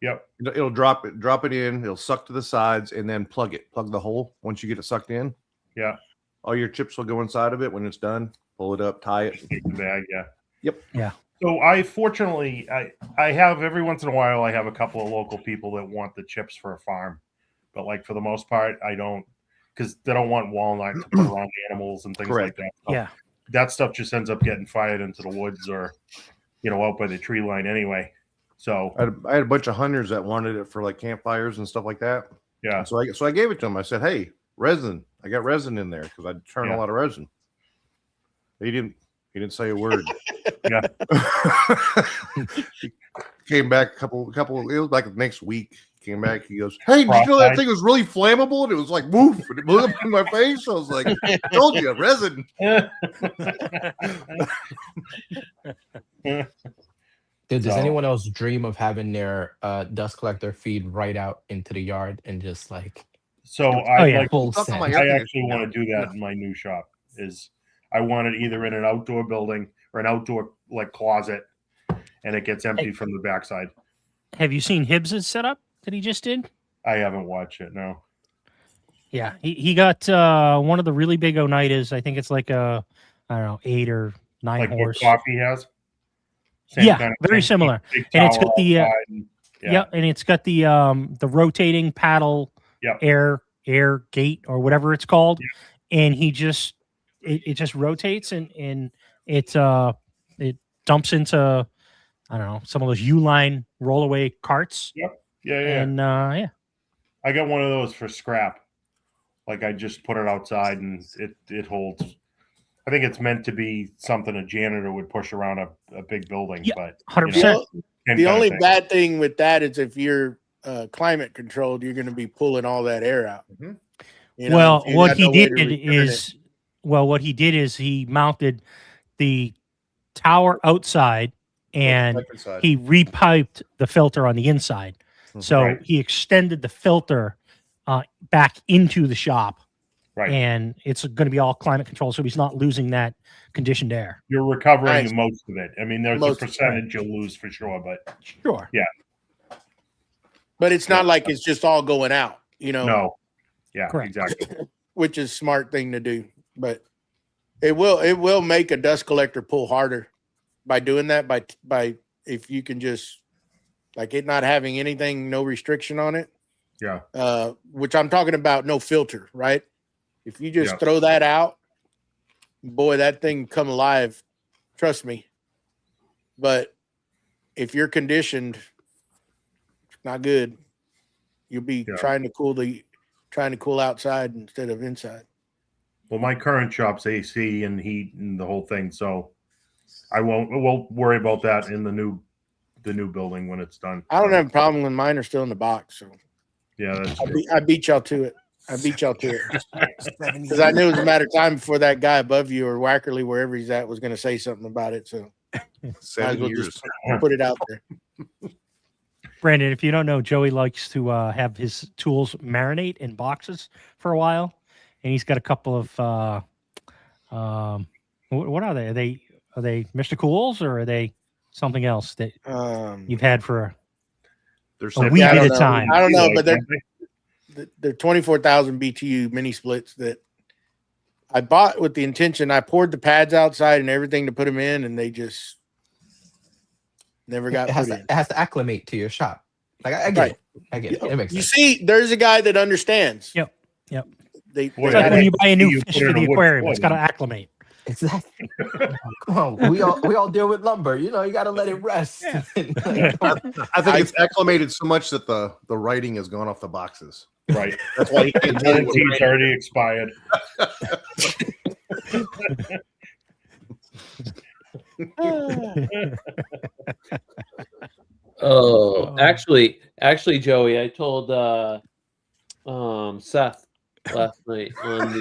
Yep.
It'll drop it in. It'll suck to the sides and then plug the hole. Once you get it sucked in.
Yeah.
All your chips will go inside of it. When it's done, pull it up, tie it.
Take the bag. Yeah.
Yep.
Yeah.
So I have every once in a while I have a couple of local people that want the chips for a farm, but like for the most part I don't, because they don't want walnut to put around animals and things like that. So
Yeah.
that stuff just ends up getting fired into the woods or out by the tree line anyway. So
I had a bunch of hunters that wanted it for like campfires and stuff like that.
yeah.
And so I gave it to them. I said, "Hey, resin. I got resin in there because I turn a lot of resin." He didn't say a word.
Yeah.
He came back a couple. It was like the next week. He came back. He goes, "Hey, did you know that thing was really flammable?" And it was like, woof, and it blew up in my face. I was like, "I told you, resin."
Dude, does
So-
anyone else dream of having their dust collector feed right out into the yard and just like
So
full
Stuck on my
send?
air
I actually
conditioner.
want to do that in my new shop. I want it either in an outdoor building or an outdoor like closet, and it gets empty from the backside.
Have you seen Hibbs's setup that he just did?
I haven't watched it. No.
Yeah, he got one of the really big Oneidas. I think it's like a, I don't know, 8 or 9
Like
horse.
what coffee has. Same
Yeah,
kind of
very
thing.
similar.
Big
And it's
tower
got the
outside and-
yeah, and it's got the rotating paddle
Yep.
air gate or whatever it's called, and he just it just rotates and it dumps into, I don't know, some of those U-line rollaway carts.
Yeah.
And
I got one of those for scrap. Like I just put it outside and it holds. I think it's meant to be something a janitor would push around a big building.
Yeah,
But
100%.
Well,
same
the
kind of
only
thing.
bad thing with that is if you're climate controlled, you're going to be pulling all that air out.
Mhm.
Well,
if you
what
got
he
no way to
did
return
is he mounted the tower outside and
Back inside.
he repiped the filter on the inside. So
Right.
he extended the filter back into the shop,
Right.
and it's going to be all climate controlled, so he's not losing that conditioned air.
You're recovering
Nice.
most of it. I mean, there's
Most
a
of it,
percentage you'll lose for sure, but
Sure.
But it's not like it's just all going out,
no. Yeah,
Correct.
exactly.
which is smart thing to do. But It will make a dust collector pull harder by doing that. By if you can just like it not having anything, no restriction on it.
Yeah.
Which I'm talking about, no filter, right? If you just
Yeah.
throw that out, boy, that thing come alive. Trust me. But if you're conditioned, not good. You'll be
Yeah.
trying to cool outside instead of inside.
Well, my current shop's AC and heat and the whole thing, so we'll worry about that in the new building when it's done.
I don't have a problem when mine are still in the box. So
Yeah, that's true.
I beat y'all to it. Because I knew it was a matter of time before that guy above you or Wackerly, wherever he's at, was going to say something about it. So might as
7
well
years.
just put it out there.
Brandon, if you don't know, Joey likes to have his tools marinate in boxes for a while, and he's got a couple of what are they? Are they Mr. Cools or are they something else that you've had for
There's
a wee
I
bit
don't
of
know.
time?
I don't know,
Like,
but they're 24,000 BTU mini splits that I bought with the intention. I poured the pads outside and everything to put them in, and they just never got
It has,
put
to,
in.
it has to acclimate to your shop. Like I get
Right.
it. I get it. It makes
You
sense.
see, there's a guy that understands.
Yep.
They
Boy,
It's like
Yeah,
when you buy a new
you
fish
put it
for
in
the
a wood
aquarium; it's got
floor.
to acclimate.
Exactly. Come on, we all deal with lumber. You know, you got to let it rest.
Yeah.
Like,
I think it's acclimated so much that the writing has gone off the boxes.
right.
That's why you can't
The
tell you
warranty's already expired.
Oh, actually, Joey, I told Seth last night on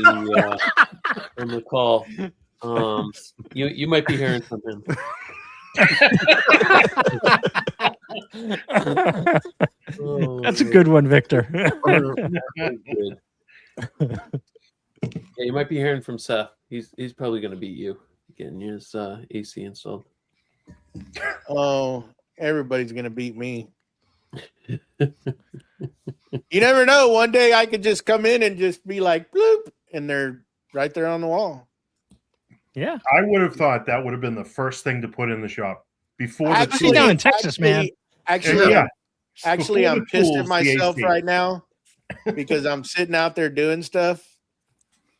the call. You might be hearing from him. Oh,
That's a good one, Victor.
good. Yeah, you might be hearing from Seth. He's probably going to beat you getting his AC installed.
Oh, everybody's gonna beat me. You never know. One day I could just come in and just be like, bloop, and they're right there on the wall.
Yeah,
I would have thought that would have been the first thing to put in the shop before the
Actually,
tools.
down in Texas, man.
Actually,
Yeah.
Actually,
Before
I'm
the
pissed
tools,
at
the
myself
AC.
right now because I'm sitting out there doing stuff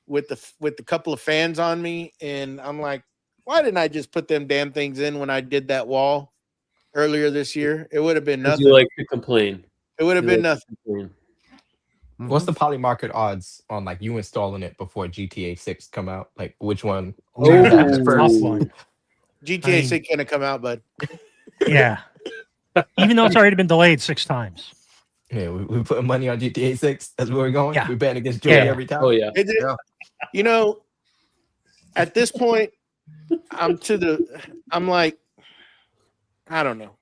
with the couple of fans on me, and I'm like, why didn't I just put them damn things in when I did that wall earlier this year? It would have been
'Cause
nothing.
you like to complain.
It would have
You
been
like
nothing.
to complain.
what's the poly market odds on like you installing it before GTA 6 come out? Like which one?
Oh.
happens
Tough
first?
one.
GTA
I mean-
6 gonna come out, bud.
Yeah, even though it's already been delayed 6 times.
Yeah, we putting money on GTA 6. That's where we're going.
Yeah.
We're betting against Joey
Yeah.
every time.
Oh yeah.
Yeah.
You know, at this point, I'm like, I don't know.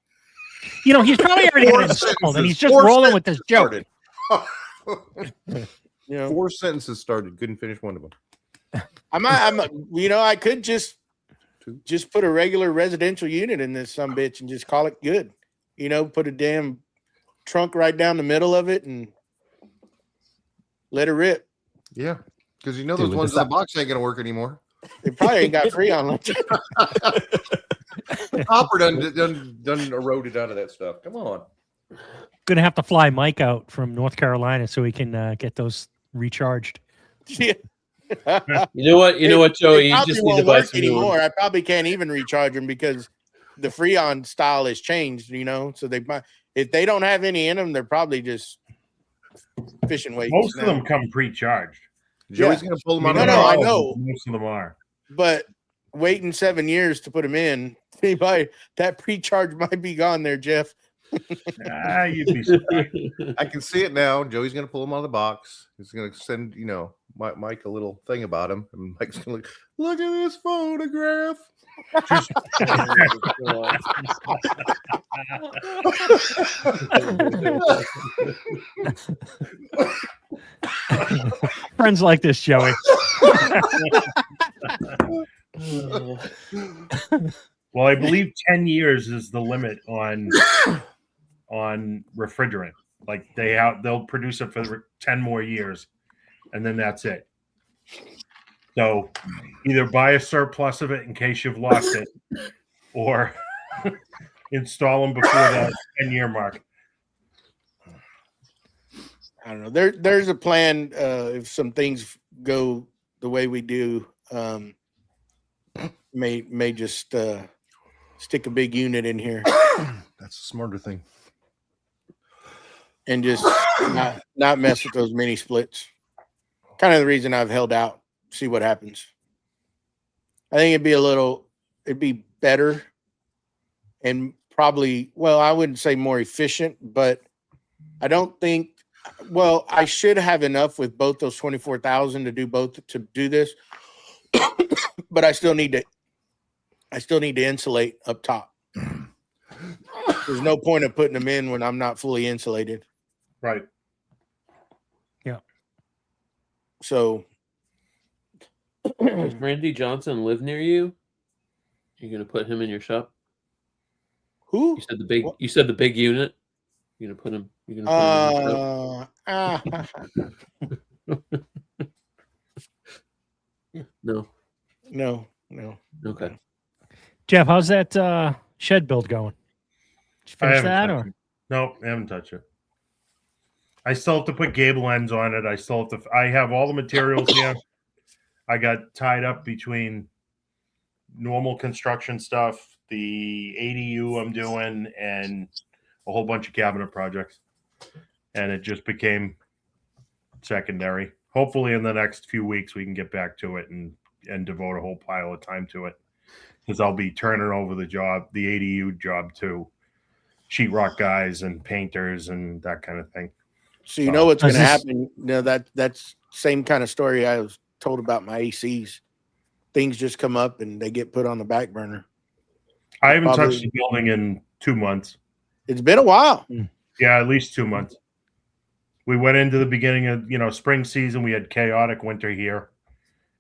You know, he's probably already got it
Four
installed, and he's
sentences.
just
Four
rolling with this joke.
Started.
You know,
4 sentences started. Couldn't finish one of them.
I could just put a regular residential unit in this sumbitch and just call it good. You know, put a damn trunk right down the middle of it and let it rip.
Yeah. Because you know
Dude,
those
with
ones
the
in the box ain't gonna work anymore.
It probably ain't got Freon left.
Copper done eroded out of that stuff. Come on.
Gonna have to fly Mike out from North Carolina so he can get those recharged.
Yeah.
You know what, Joey?
They
You
probably
just need to
won't
buy
work
some new
anymore.
ones.
I probably can't even recharge them because the Freon style has changed. You know, so if they don't have any in them, they're probably just fishing weights.
Most
now.
of them come pre-charged.
Joey's gonna pull them out
I
of
mean,
the
No,
not
I
all of them,
know.
but most of them are.
But waiting 7 years to put them in, that pre-charge might be gone there, Jeff.
You'd be surprised.
I can see it now. Joey's gonna pull them out of the box. He's gonna send, Mike a little thing about him, and Mike's gonna look at this photograph.
Friends like this, Joey.
Well, I believe 10 years is the limit on refrigerant. Like they'll produce it for 10 more years, and then that's it. So either buy a surplus of it in case you've lost it, or install them before that 10-year mark.
I don't know. There's a plan. If some things go the way we do, may just stick a big unit in here
That's a smarter thing.
and just not mess with those mini splits. Kind of the reason I've held out, see what happens. I think it'd be better and probably, well, I wouldn't say more efficient, but I don't think, well, I should have enough with both those 24,000 to do this, but I still need to insulate up top. There's no point of putting them in when I'm not fully insulated.
Right.
So
Does Randy Johnson live near you? You're gonna put him in your shop?
who?
You said the big. You said the big unit. You're gonna put him. You're gonna put him in your shop? No.
No.
Okay.
Jeff, how's that shed build going? Did you
I
finish
haven't
that
touched
or?
it. Nope, I haven't touched it. I still have to put gable ends on it. I have all the materials here. I got tied up between normal construction stuff, the ADU I'm doing, and a whole bunch of cabinet projects. And it just became secondary. Hopefully in the next few weeks we can get back to it and devote a whole pile of time to it. Because I'll be turning over the ADU job to sheetrock guys and painters and that kind of thing.
So you know what's going
Is
to
this-
happen? You know, that's same kind of story I was told about my ACs. Things just come up and they get put on the back burner.
I haven't
Probably-
touched the building in 2 months.
It's been a while.
Yeah, at least 2 months. We went into the beginning of spring season. We had chaotic winter here,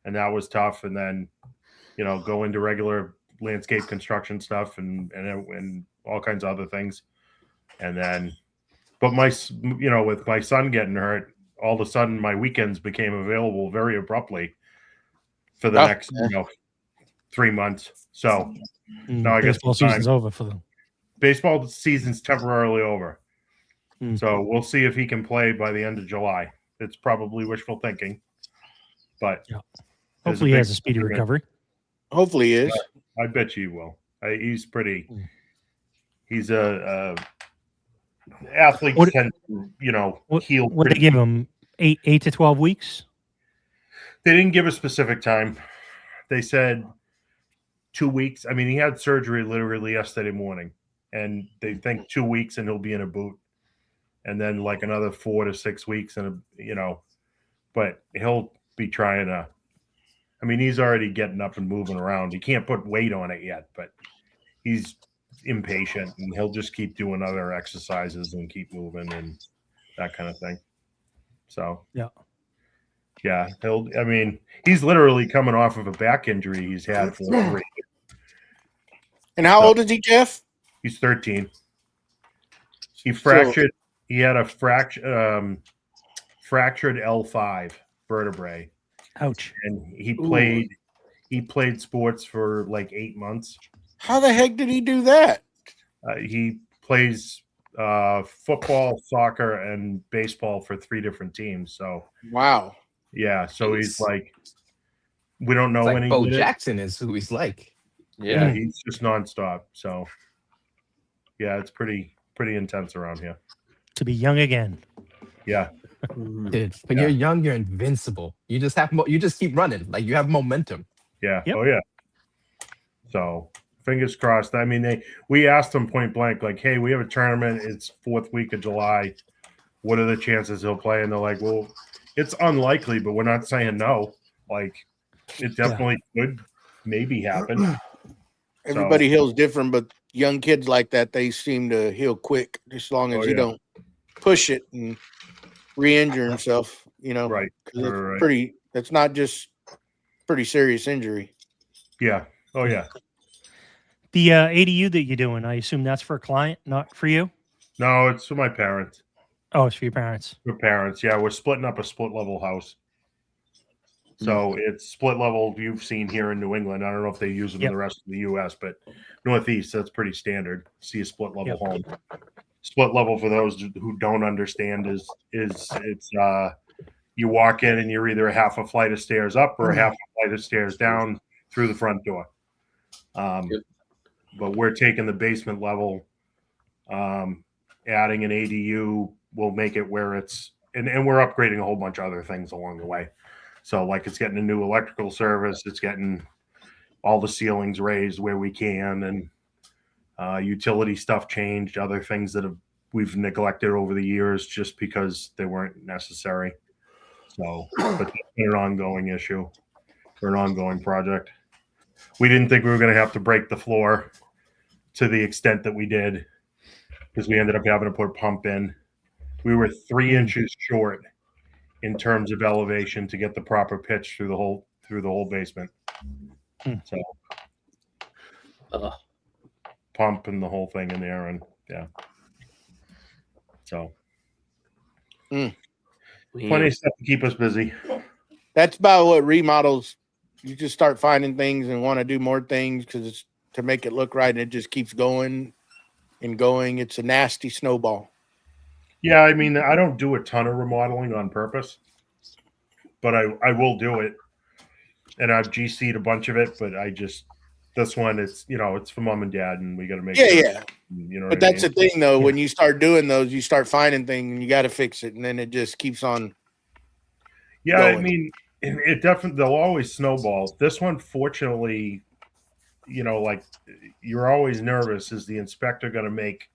and that was tough. And then go into regular landscape construction stuff and all kinds of other things. And then, but with my son getting hurt, all of a sudden my weekends became available very abruptly for the next 3 months. So now I guess
baseball season's over for them.
baseball season's temporarily over.
Mm.
So we'll see if he can play by the end of July. It's probably wishful thinking, but
Yeah.
there's
Hopefully he
big
has a speedy
improvement.
recovery.
Hopefully he is.
I bet you he will. He's pretty.
Mm.
He's a athlete.
What-
Can heal.
What did they
pretty-
give him? 8 to 12 weeks?
They didn't give a specific time. They said 2 weeks. I mean, he had surgery literally yesterday morning, and they think 2 weeks and he'll be in a boot, and then like another 4 to 6 weeks, and but he'll be trying to. I mean, he's already getting up and moving around. He can't put weight on it yet, but he's impatient, and he'll just keep doing other exercises and keep moving and that kind of thing. So yeah, I mean, he's literally coming off of a back injury he's had for 3.
And how old is he, Jeff?
He's 13. He fractured. He had a fractured L5 vertebrae,
Ouch.
and he played sports for like 8 months.
How the heck did he do that?
He plays football, soccer, and baseball for 3 different teams. So
Wow.
yeah, so he's
Jeez.
like, we don't know
It's
when
like
he
Bo
did it.
Jackson is who he's like.
Yeah,
Yeah.
he's just nonstop. So yeah, it's pretty intense around here.
To be young again.
Yeah,
Mhm.
Dude, when
Yeah.
you're young, you're invincible. You just have you just keep running. Like you have momentum.
yeah,
Yep.
oh yeah. So fingers crossed. I mean, we asked him point blank, like, hey, we have a tournament. It's 4th week of July. What are the chances he'll play? And they're like, well, it's unlikely, but we're not saying no. Like, it definitely could maybe happen.
Everybody heals different, but young kids like that, they seem to heal quick as long as
Oh,
you
yeah.
don't push it and re-injure himself,
Right.
'Cause it's
Right.
that's not just pretty serious injury.
Yeah. Oh yeah.
The ADU that you're doing, I assume that's for a client, not for you?
No, it's for my parents.
Oh, it's for your parents.
For parents. Yeah, we're splitting up a split level house. So it's split level you've seen here in New England. I don't know if they use them in the rest of the US, but Northeast, that's pretty standard. See a split level home. Split level, for those who don't understand, is it's you walk in and you're either a half a flight of stairs up or a half a flight of stairs down through the front door. But we're taking the basement level, adding an ADU will make it where it's and we're upgrading a whole bunch of other things along the way. So like it's getting a new electrical service, it's getting all the ceilings raised where we can, and utility stuff changed, other things that we've neglected over the years just because they weren't necessary. So, but it's been an ongoing issue or an ongoing project. We didn't think we were going to have to break the floor to the extent that we did, because we ended up having to put a pump in. We were 3 inches short in terms of elevation to get the proper pitch through the whole basement. So pump and the whole thing in there, and so plenty of stuff to keep us busy.
That's about what remodels. You just start finding things and want to do more things because it's to make it look right, and it just keeps going and going. It's a nasty snowball.
Yeah, I mean, I don't do a ton of remodeling on purpose, but I will do it. And I've GC'd a bunch of it, but this one, it's for mom and dad, and we got to make it.
Yeah.
You know,
but that's the thing, though. When you start doing those, you start finding things, and you got to fix it, and then it just keeps on.
Yeah,
going.
I mean, it definitely, they'll always snowball. This one, fortunately, like you're always nervous. Is the inspector going to make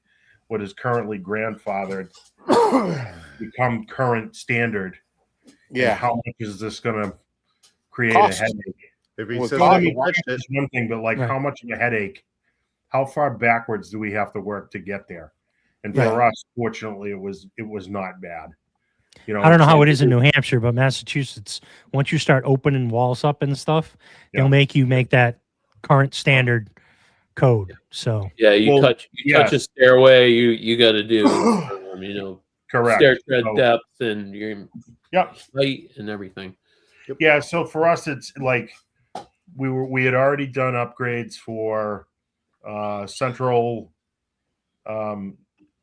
what is currently grandfathered become current standard?
Yeah.
And how much is this going to create
Cost.
a headache?
If he
Well,
says
God,
he
I mean,
touched it,
it's one thing, but like how much of a headache? How far backwards do we have to work to get there? And for us, fortunately, it was not bad.
I don't know how it is in New Hampshire, but Massachusetts, once you start opening walls up and stuff, they'll make you make that current standard code. So
you touch a stairway, you got to do
correct
stair tread depth and your height and everything.
Yeah, so for us, it's like we had already done upgrades for central,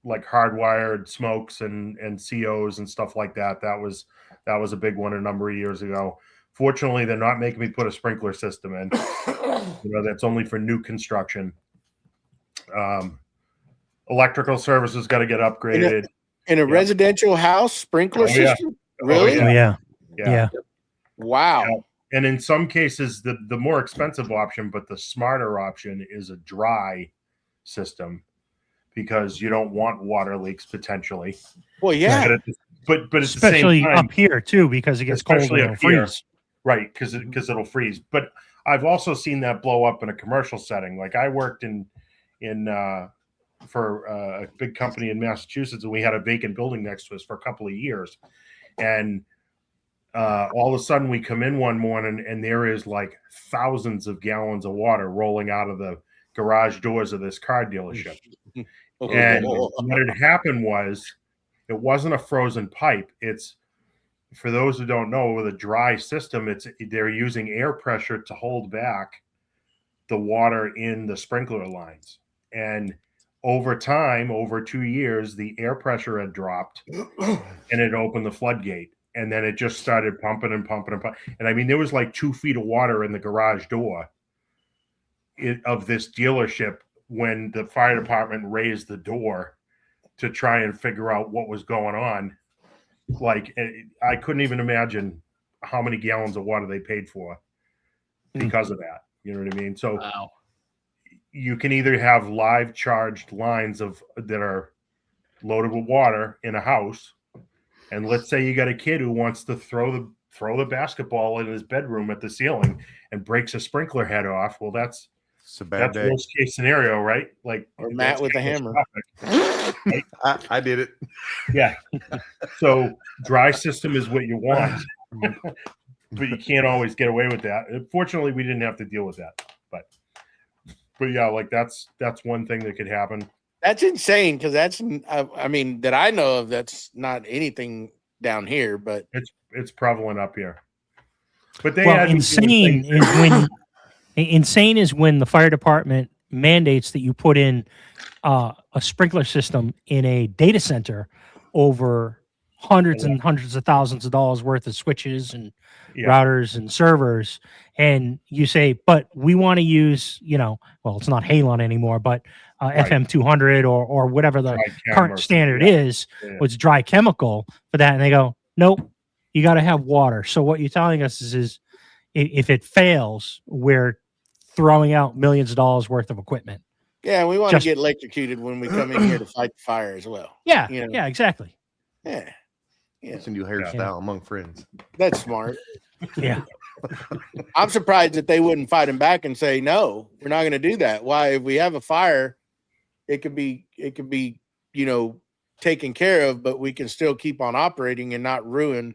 like hardwired smokes and COs and stuff like that. That was a big one a number of years ago. Fortunately, they're not making me put a sprinkler system in. That's only for new construction. Electrical services got to get upgraded.
In a residential house, sprinkler system? Really?
Oh, yeah.
Wow.
And in some cases, the more expensive option, but the smarter option is a dry system, because you don't want water leaks potentially.
Well, yeah.
But at
especially
the same time,
up here too, because it gets cold and it'll freeze.
Right, because it'll freeze. But I've also seen that blow up in a commercial setting. Like I worked for a big company in Massachusetts, and we had a vacant building next to us for a couple of years. And all of a sudden we come in one morning and there is like thousands of gallons of water rolling out of the garage doors of this car dealership. And what had happened was, it wasn't a frozen pipe. It's, for those who don't know, with a dry system, they're using air pressure to hold back the water in the sprinkler lines. And over time, over 2 years, the air pressure had dropped and it opened the floodgate. And then it just started pumping and pumping and pumping. And I mean, there was like 2 feet of water in the garage door of this dealership when the fire department raised the door to try and figure out what was going on. Like, I couldn't even imagine how many gallons of water they paid for because of that. You know what I mean? So you can either have live charged lines that are loaded with water in a house. And let's say you got a kid who wants to throw the basketball in his bedroom at the ceiling and breaks a sprinkler head off. Well, that's
a bad day.
Worst case scenario, right? Like,
or Matt with a hammer.
Right? I did it.
Yeah. So dry system is what you want, but you can't always get away with that. Fortunately, we didn't have to deal with that. But yeah, like that's one thing that could happen.
That's insane, because that's, I mean, that I know of, that's not anything down here, but
it's prevalent up here. But they
Well,
had me doing
insane
things
is when insane is when the fire department mandates that you put in a sprinkler system in a data center over hundreds and hundreds of thousands of dollars worth of switches and
Yeah.
routers and servers, and you say, but we want to use, well, it's not Halon anymore, but
Right.
FM 200 or whatever the
Dry chem or
current
something,
standard
yeah.
is,
Yeah.
was dry chemical for that, and they go, nope, you got to have water. So what you're telling us is if it fails, we're throwing out millions of dollars worth of equipment.
Yeah, we want to
Just-
get electrocuted when we come in here to fight the fire as well.
Yeah,
You know.
yeah, exactly.
Yeah, yeah,
It's a new hairstyle among friends.
that's smart.
Yeah.
I'm surprised that they wouldn't fight him back and say, no, we're not going to do that. Why? If we have a fire, it could be, taken care of, but we can still keep on operating and not ruin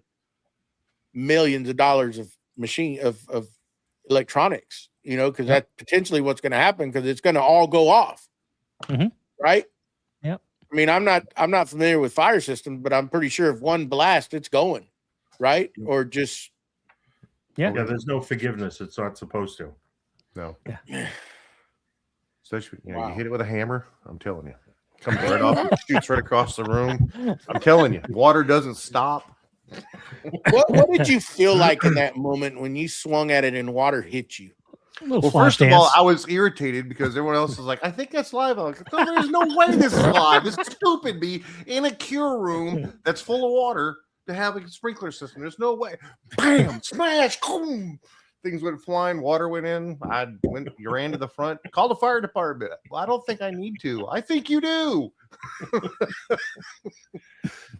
millions of dollars of of electronics, because that's potentially what's going to happen, because it's going to all go off.
Mhm.
Right.
Yep.
I mean, I'm not familiar with fire systems, but I'm pretty sure if one blast, it's going right. Or just,
Yeah.
Yeah, there's no forgiveness. It's not supposed to.
No.
Yeah.
Especially,
Wow.
you hit it with a hammer. I'm telling you, comes right off, and shoots right across the room. I'm telling you, water doesn't stop.
what did you feel like in that moment when you swung at it and water hit you?
A little
Well,
flash
first of all,
dance.
I was irritated because everyone else was like, I think that's live. I was like, no, there's no way this is live. This is stupid. Be in a cure room that's full of water to have a sprinkler system. There's no way. Bam, smash, boom. Things went flying. Water went in. You ran to the front. Call the fire department. Well, I don't think I need to. I think you do.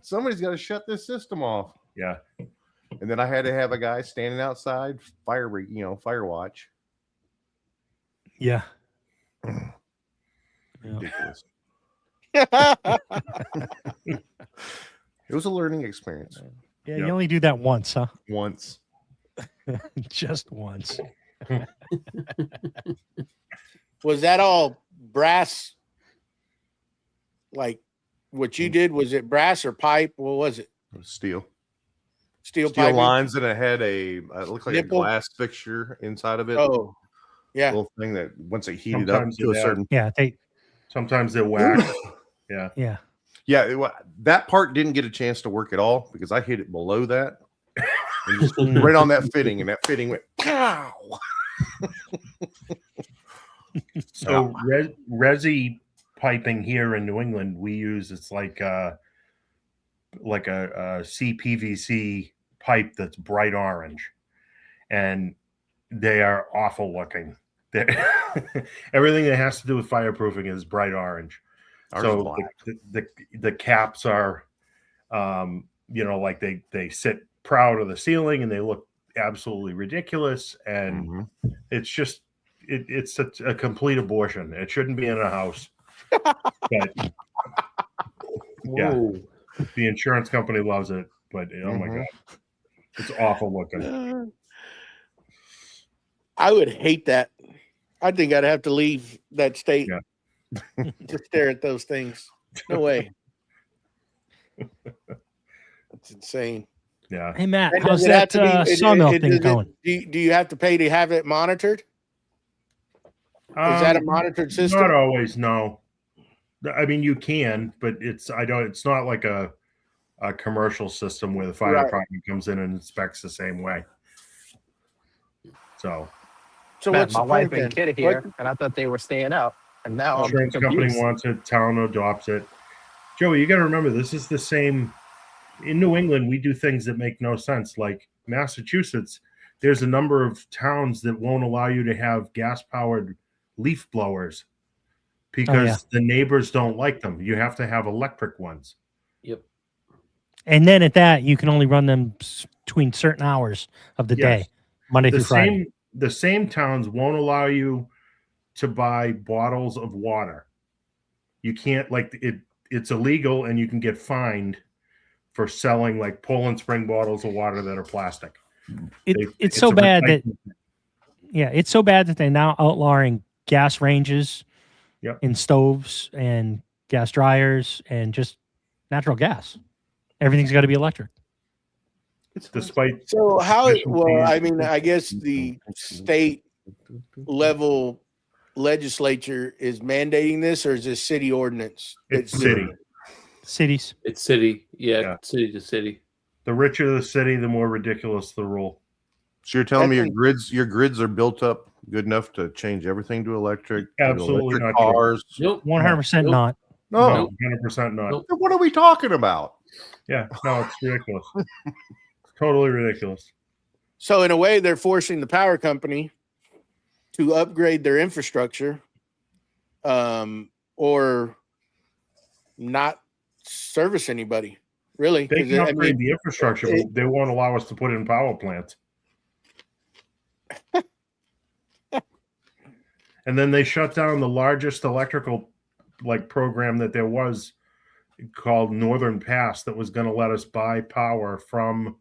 Somebody's got to shut this system off.
Yeah.
And then I had to have a guy standing outside, fire watch.
Yeah.
Ridiculous. It was a learning experience.
Yeah,
Yep.
you only do that once, huh?
Once.
Just once.
Was that all brass? Like what you did? Was it brass or pipe? What was it?
It was steel.
Steel
Steel
piping?
lines, and it had it looked like
Nipple?
a glass fixture inside of it.
Oh, yeah.
Little thing that once it heated
Sometimes
up to a
it
certain.
Yeah,
Sometimes they're wax. Yeah.
yeah.
Yeah, that part didn't get a chance to work at all because I hit it below that. And just right on that fitting, and that fitting went pow.
So resi piping here in New England, we use it's like a CPVC pipe that's bright orange, and they are awful looking. Everything that has to do with fireproofing is bright orange.
Ours
So
is
the caps are, like they sit proud of the ceiling and they look absolutely ridiculous, and
Mhm.
it's just it's a complete abortion. It shouldn't be in a house. But yeah,
Whoa.
the insurance company loves it, but oh my
Mhm.
god, it's awful looking.
I would hate that. I think I'd have to leave that state
Yeah.
to stare at those things. No way. That's insane.
Yeah,
Hey, Matt,
And
how's
does it have
that
to be-
sawmill
it-
thing
does it-
going?
Do you have to pay to have it monitored? Is that a monitored system?
Not always. No, I mean you can, but it's not like a commercial system where the fire
Right.
department comes in and inspects the same way. So
So
Man,
what's
my
the
wife
point
and
then?
kid here, and I thought they were staying out, and now I'm
insurance company
confused.
wants it, town adopts it. Joey, you got to remember this is the same. In New England, we do things that make no sense. Like Massachusetts, there's a number of towns that won't allow you to have gas-powered leaf blowers because the neighbors don't like them. You have to have electric ones.
Yep.
And then at that, you can only run them between certain hours of the
Yes.
day, Monday through Friday.
The same towns won't allow you to buy bottles of water. You can't it's illegal, and you can get fined for selling like Poland Spring bottles of water that are plastic.
It's so bad that it's so bad that they're now outlawing gas ranges
Yep.
in stoves and gas dryers and just natural gas. Everything's got to be electric.
despite
So how?
Commission
Well,
fees.
I mean, I guess the state level legislature is mandating this, or is this city ordinance?
it's
that's doing
city.
it?
Cities.
It's city. Yeah,
Yeah.
city to city.
The richer the city, the more ridiculous the rule.
So you're telling me
That's
your grids are built up good enough to change everything to electric? to
Absolutely
electric
not true.
cars.
Nope.
100%
Nope.
not.
No.
No, 100% not.
Nope.
Then what are we talking about?
Yeah, no, it's ridiculous. It's totally ridiculous.
So in a way, they're forcing the power company to upgrade their infrastructure, or not service anybody. Really,
They
'Cause
can
I
upgrade
mean,
the infrastructure, but they won't allow us to put in power plants. And then they shut down the largest electrical program that there was, called Northern Pass, that was going to let us buy power from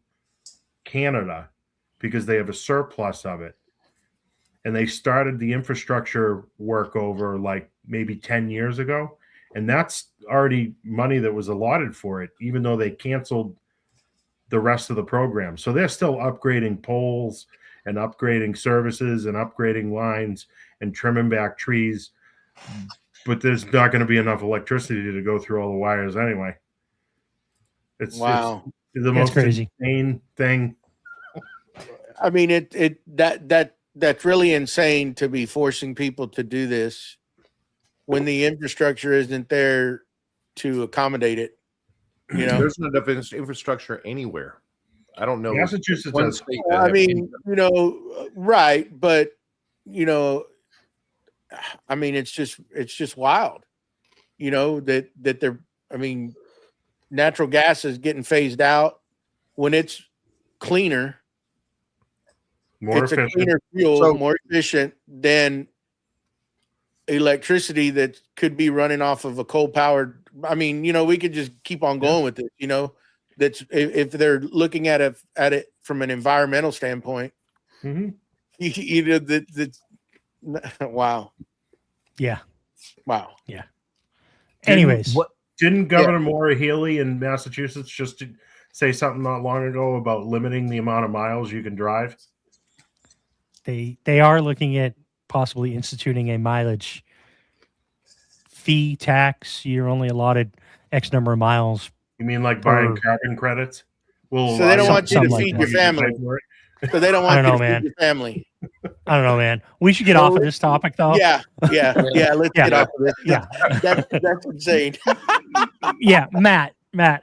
Canada because they have a surplus of it. And they started the infrastructure work over like maybe 10 years ago. And that's already money that was allotted for it, even though they canceled the rest of the program. So they're still upgrading poles and upgrading services and upgrading lines and trimming back trees. But there's not going to be enough electricity to go through all the wires anyway. It's
wow.
it's the
That's
most
crazy.
insane thing.
I mean, that's really insane to be forcing people to do this when the infrastructure isn't there to accommodate it. You know,
There's not enough infrastructure anywhere. I don't know.
Massachusetts
one
has
state that
I
have
mean, you know, right, but you know, I mean, it's just wild, you know, that they're. I mean, natural gas is getting phased out when it's cleaner.
more
It's
efficient.
a cleaner fuel,
So-
more efficient than electricity that could be running off of a coal powered. I mean, you know, we could just keep on going with it. You know, that's if they're looking at it from an environmental standpoint.
Mhm.
You know, that's wow.
Yeah.
Wow.
Anyways,
What?
Didn't Governor Maura Healey in Massachusetts just say something not long ago about limiting the amount of miles you can drive?
they are looking at possibly instituting a mileage fee tax. You're only allotted X number of miles.
You mean like buying
Or-
carbon credits? We'll
So they don't
allow
want you to
something like
feed
that.
your family.
for it.
So they don't
I
want
don't
you
know,
to
man.
feed your family.
I don't know, man. We should get off of this topic, though.
Yeah. Let's
Yeah.
get off of this.
Yeah.
That's insane.
Yeah, Matt,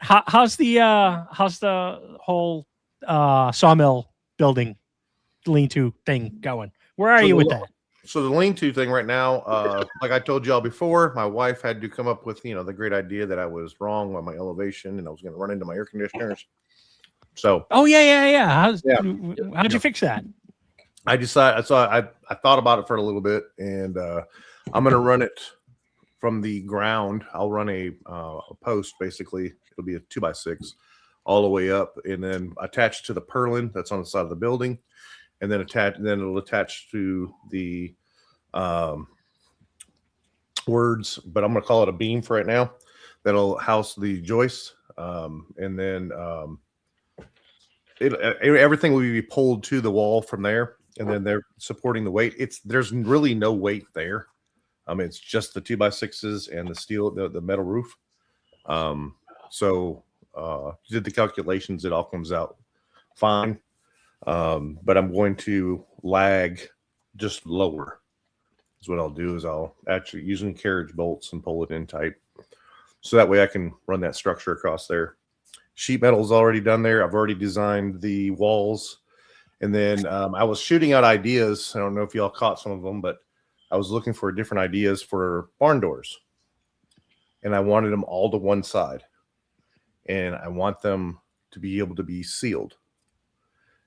how's the whole sawmill building lean-to thing going? Where are
So
you
the
with
lo-
that?
So the lean-to thing right now, like I told y'all before, my wife had to come up with, you know, the great idea that I was wrong on my elevation and I was going to run into my air conditioners. So
Oh yeah. How'd
Yeah.
you fix that?
I decided, so I thought about it for a little bit, and I'm going to run it from the ground. I'll run a post, basically. It'll be a 2x6 all the way up, and then attach to the purlin that's on the side of the building, and then it'll attach to the words, but I'm going to call it a beam for right now. That'll house the joists, and then everything will be pulled to the wall from there, and then they're supporting the weight. There's really no weight there. It's just the 2x6s and the steel, the metal roof. So did the calculations, it all comes out fine. But I'm going to lag just lower. Is what I'll do is I'll actually using carriage bolts and pull it in tight, so that way I can run that structure across there. Sheet metal is already done there. I've already designed the walls, and then I was shooting out ideas. I don't know if y'all caught some of them, but I was looking for different ideas for barn doors, and I wanted them all to one side, and I want them to be able to be sealed.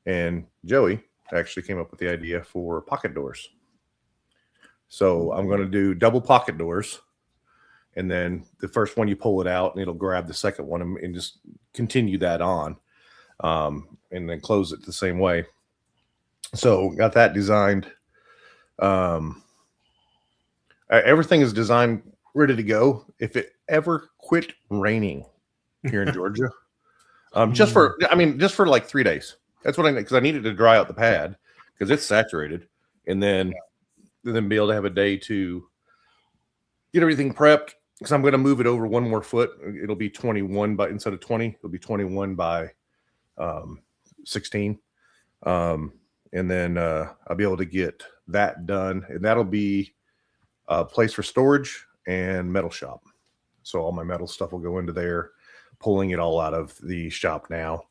And Joey actually came up with the idea for pocket doors. So I'm going to do double pocket doors, and then the first one you pull it out and it'll grab the second one and just continue that on, and then close it the same way. So got that designed. Everything is designed, ready to go. If it ever quit raining here in Georgia, Just for, I mean, just for like 3 days. That's what I need, because I needed to dry out the pad because it's saturated, and then be able to have a day to get everything prepped. Because I'm going to move it over 1 more foot. It'll be 21 by, instead of 20, it'll be 21 by 16. And then I'll be able to get that done, and that'll be a place for storage and metal shop. So all my metal stuff will go into there, pulling it all out of the shop now.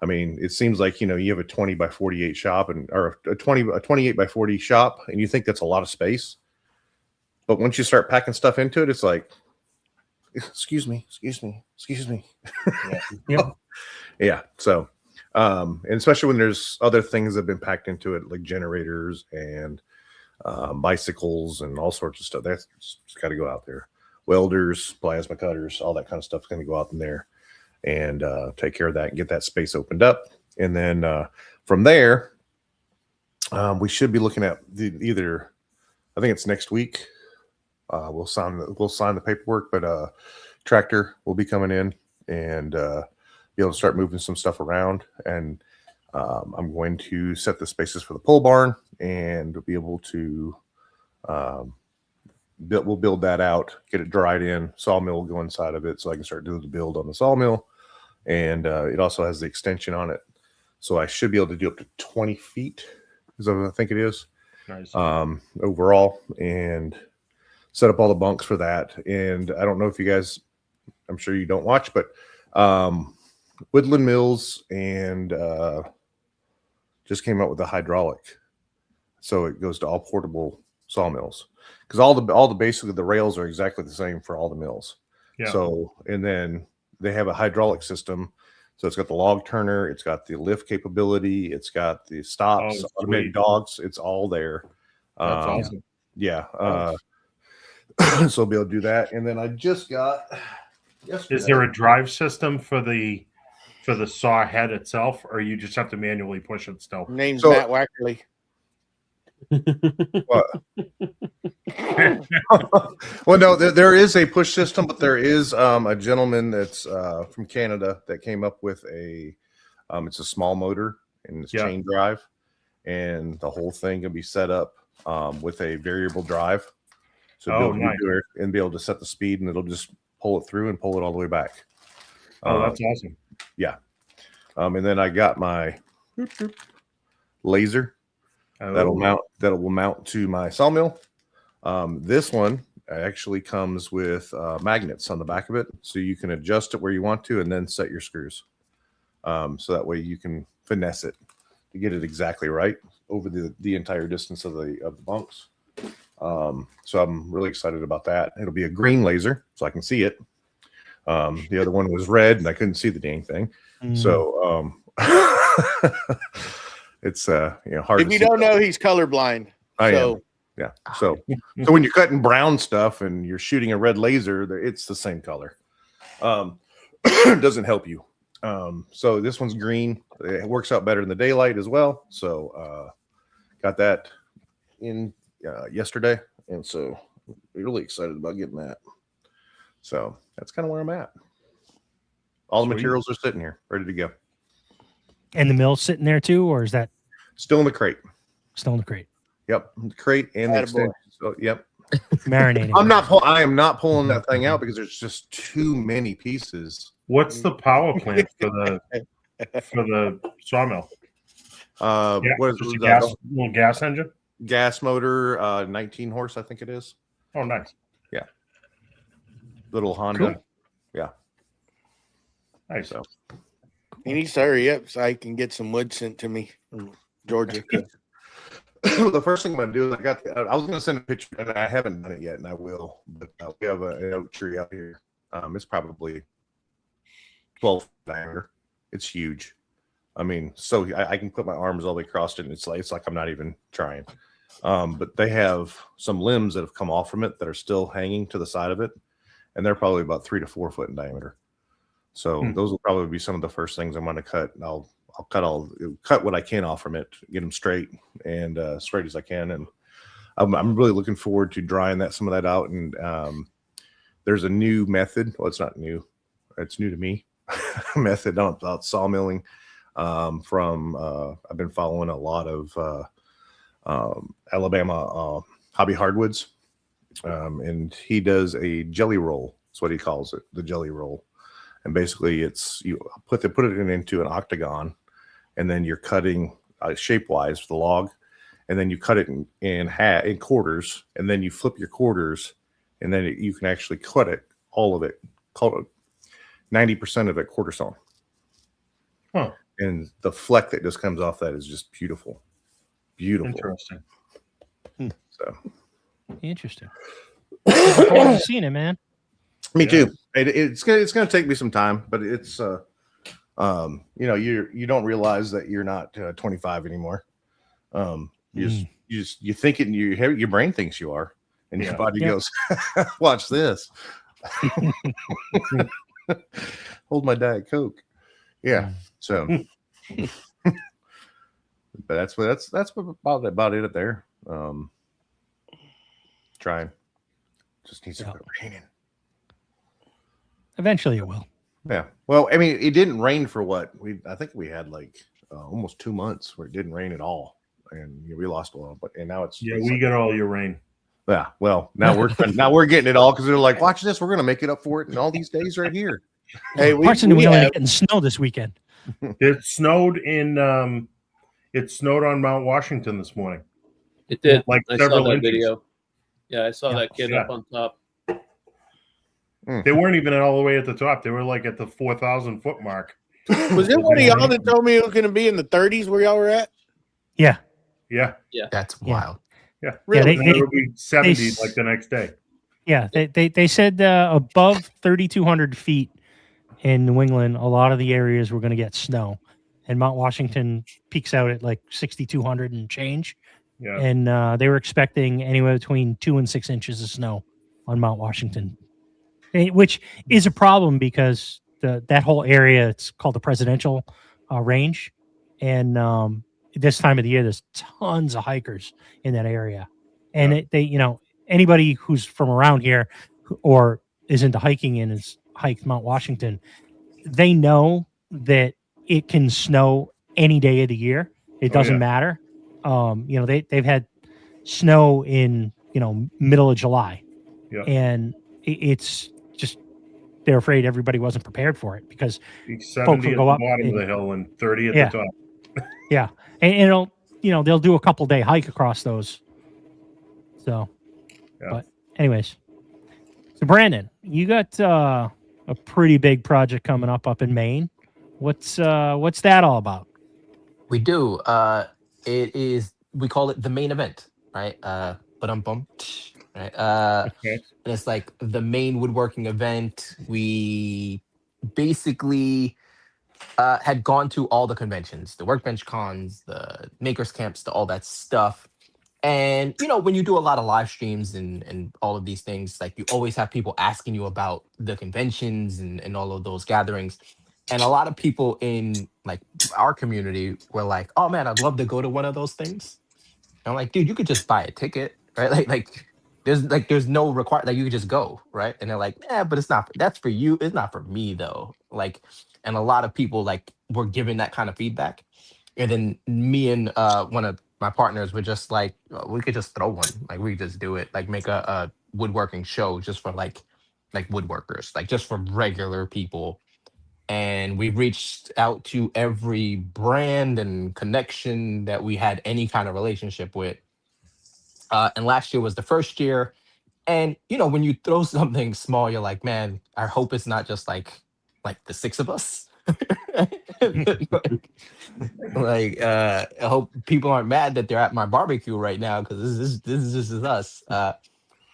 I mean, it seems like, you have a 20 by 48 shop or a 28 by 40 shop, and you think that's a lot of space. But once you start packing stuff into it, it's like, excuse me.
Yeah.
Yeah. So, and especially when there's other things that have been packed into it, like generators and bicycles and all sorts of stuff. That's just got to go out there. Welders, plasma cutters, all that kind of stuff is going to go out in there and take care of that and get that space opened up. And then from there, we should be looking at either, I think it's next week. We'll sign the paperwork, but tractor will be coming in and be able to start moving some stuff around. And I'm going to set the spaces for the pole barn, and be able to we'll build that out, get it dried in. Sawmill will go inside of it, so I can start doing the build on the sawmill. And it also has the extension on it, so I should be able to do up to 20 feet, is what I think it is.
Nice.
Overall, and set up all the bunks for that. And I don't know if you guys, I'm sure you don't watch, but Woodland Mills and just came out with a hydraulic, so it goes to all portable sawmills, because all the basically the rails are exactly the same for all the mills.
Yeah.
So, and then they have a hydraulic system, so it's got the log turner, it's got the lift capability, it's got the stops, automated dogs, it's all there.
That's awesome.
Yeah. So I'll be able to do that. And then I just got yesterday.
Is there a drive system for the saw head itself, or you just have to manually push it still?
Name's
So-
Matt Wackerly.
Well, no, there is a push system, but there is a gentleman that's from Canada that came up with it's a small motor and it's chain drive, and the whole thing can be set up with a variable drive. So
nice.
and be able to set the speed, and it'll just pull it through and pull it all the way back.
Oh, that's awesome.
Yeah. And then I got my laser that will mount to my sawmill. This one actually comes with magnets on the back of it, so you can adjust it where you want to, and then set your screws. So that way you can finesse it to get it exactly right over the entire distance of the bunks. So I'm really excited about that. It'll be a green laser, so I can see it. The other one was red, and I couldn't see the dang thing. So it's hard.
If you don't know, he's colorblind.
I
So
am. Yeah. So when you're cutting brown stuff and you're shooting a red laser, it's the same color. It doesn't help you. So this one's green. It works out better in the daylight as well. So got that in yesterday, and so really excited about getting that. So that's kind of where I'm at. All the materials are sitting here, ready to go.
And the mill's sitting there too, or is that
Still in the crate.
still in the crate?
Yep, the crate and the
Attaboy.
extension. So, yep.
Marinating.
I am not pulling that thing out because there's just too many pieces.
What's the power plant for the sawmill?
What is
Just a
the
little gas engine?
gas motor? 19 horse, I think it is.
Oh, nice.
Little Honda.
Cool.
Yeah.
Nice.
So
he needs to hurry up so I can get some wood sent to me from Georgia.
the first thing I'm gonna do is I was gonna send a picture, and I haven't done it yet, and I will. But we have an oak tree out here. It's probably 12 diameter. It's huge. I mean, so I can put my arms all the way across it, and it's like I'm not even trying. But they have some limbs that have come off from it that are still hanging to the side of it, and they're probably about 3 to 4 foot in diameter. So those will probably be some of the first things I'm going to cut. And I'll cut what I can off from it, get them straight and straight as I can. And I'm really looking forward to drying some of that out. And there's a new method. Well, it's not new. It's new to me. method about sawmilling. I've been following a lot of Alabama hobby hardwoods, and he does a jelly roll. That's what he calls it, the jelly roll. And basically, it's you put it into an octagon, and then you're cutting shape wise the log, and then you cut it in quarters, and then you flip your quarters, and then you can actually cut it all of it, 90% of it quarter sawn.
Huh.
And the fleck that just comes off that is just beautiful. Beautiful.
Interesting.
So
Interesting. Looking forward to seeing it, man.
me
Yeah.
too. It's gonna take me some time, but it's you know, you don't realize that you're not 25 anymore. You think it, and your brain thinks you are, and your
Yeah.
body
Yeah.
goes, "Watch this." Hold my Diet Coke. Yeah. So, but that's about it there. Trying. Just needs to
Yeah.
quit raining.
Eventually, it will.
Yeah. Well, I mean, it didn't rain for what I think we had like almost 2 months where it didn't rain at all, and we lost a lot. But and now it's
Yeah, we get all your rain.
yeah. Well, now we're getting it all because they're like, watch this, we're gonna make it up for it in all these days right here.
Hey,
Parts of New England are getting snow this weekend.
It snowed on Mount Washington this morning.
It did.
Like
I saw
several
that
inches.
video. Yeah, I saw
Yeah.
that kid
Yeah.
up on top.
They weren't even all the way at the top. They were like at the 4,000 foot mark.
Was it one of y'all that told me it was going to be in the 30s where y'all were at?
Yeah.
Yeah.
That's
Yeah.
wild.
Yeah.
Really?
And it would be 70
they-
like the next day.
Yeah. They said above 3,200 feet in New England, a lot of the areas were going to get snow. And Mount Washington peaks out at like 6,200 and change.
Yeah.
And they were expecting anywhere between 2 and 6 inches of snow on Mount Washington, which is a problem because that whole area, it's called the presidential range. And this time of the year, there's tons of hikers in that area. And they, anybody who's from around here or is into hiking and has hiked Mount Washington, they know that it can snow any day of the year. It doesn't matter. They've had snow in, middle of July.
Yeah.
And it's just, they're afraid everybody wasn't prepared for it because
70 at
go
the
up
bottom of
and-
the hill and 30 at
Yeah.
the top.
yeah. And it'll, they'll do a couple day hike across those. So,
Yeah.
but anyways, so Brandon, you got a pretty big project coming up in Maine. What's that all about?
We do. We call it the main event, right? Right.
Okay.
And it's like the main woodworking event. We basically had gone to all the conventions, the workbench cons, the makers camps, all that stuff. And when you do a lot of live streams and all of these things, like you always have people asking you about the conventions and all of those gatherings. And a lot of people in like our community were like, "Oh man, I'd love to go to one of those things." And I'm like, "Dude, you could just buy a ticket, right? Like there's no requirement. Like you could just go, right?" And they're like, "Yeah, but it's not. That's for you. It's not for me though." Like, and a lot of people like were giving that kind of feedback. And then me and one of my partners were just like, we could just throw one. Like we could just do it. Like make a woodworking show just for like woodworkers, like just for regular people. And we reached out to every brand and connection that we had any kind of relationship with. And last year was the first year. And when you throw something small, you're like, man, I hope it's not just like the six of us. I hope people aren't mad that they're at my barbecue right now because this is just us.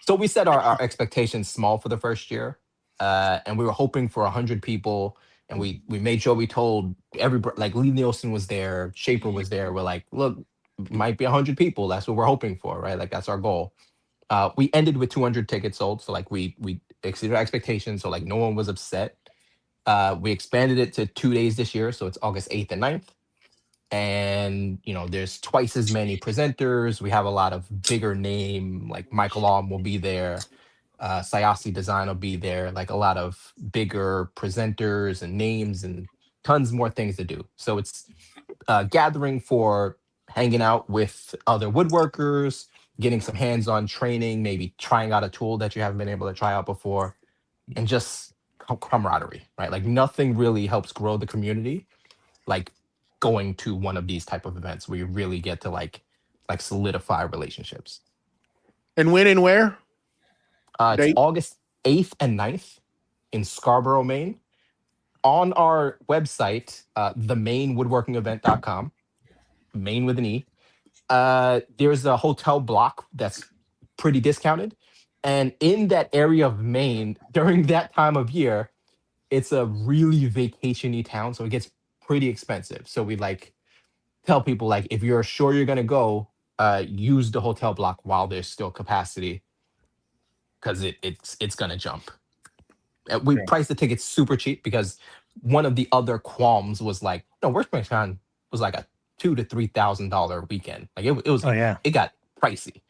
So we set our expectations small for the first year, and we were hoping for 100 people. And we made sure we told everybody, like Lee Nielsen was there, Shaper was there. We're like, look, might be 100 people. That's what we're hoping for, right? Like that's our goal. We ended with 200 tickets sold, so like we exceeded our expectations. So like no one was upset. We expanded it to 2 days this year, so it's August 8th and 9th. And there's twice as many presenters. We have a lot of bigger name, like Michael Alm will be there. Sayasi Design will be there, like a lot of bigger presenters and names and tons more things to do. So it's gathering for hanging out with other woodworkers, getting some hands-on training, maybe trying out a tool that you haven't been able to try out before, and just camaraderie, right? Like nothing really helps grow the community like going to one of these type of events where you really get to like solidify relationships.
And when and where?
It's
Date?
August 8th and 9th in Scarborough, Maine. On our website, themainwoodworkingevent.com, Maine with an E, there's a hotel block that's pretty discounted. And in that area of Maine, during that time of year, it's a really vacation-y town, so it gets pretty expensive. So we like tell people like if you're sure you're gonna go, use the hotel block while there's still capacity, because it's gonna jump. We priced the tickets super cheap because one of the other qualms was like, no, WorkbenchCon was like a $2,000 to $3,000 weekend. Like it was,
Oh yeah.
it got pricey.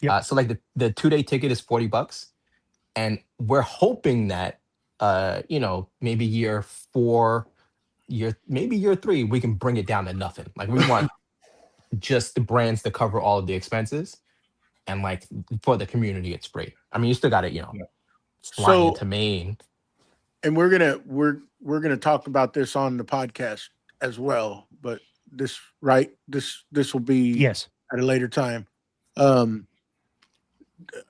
Yep.
So like the 2-day ticket is $40, and we're hoping that maybe year 4, maybe year 3, we can bring it down to nothing. Like we want just the brands to cover all of the expenses, and like for the community, it's free. I mean, you still got to fly
So-
into Maine.
And we're gonna talk about this on the podcast as well. But this will be
Yes.
at a later time.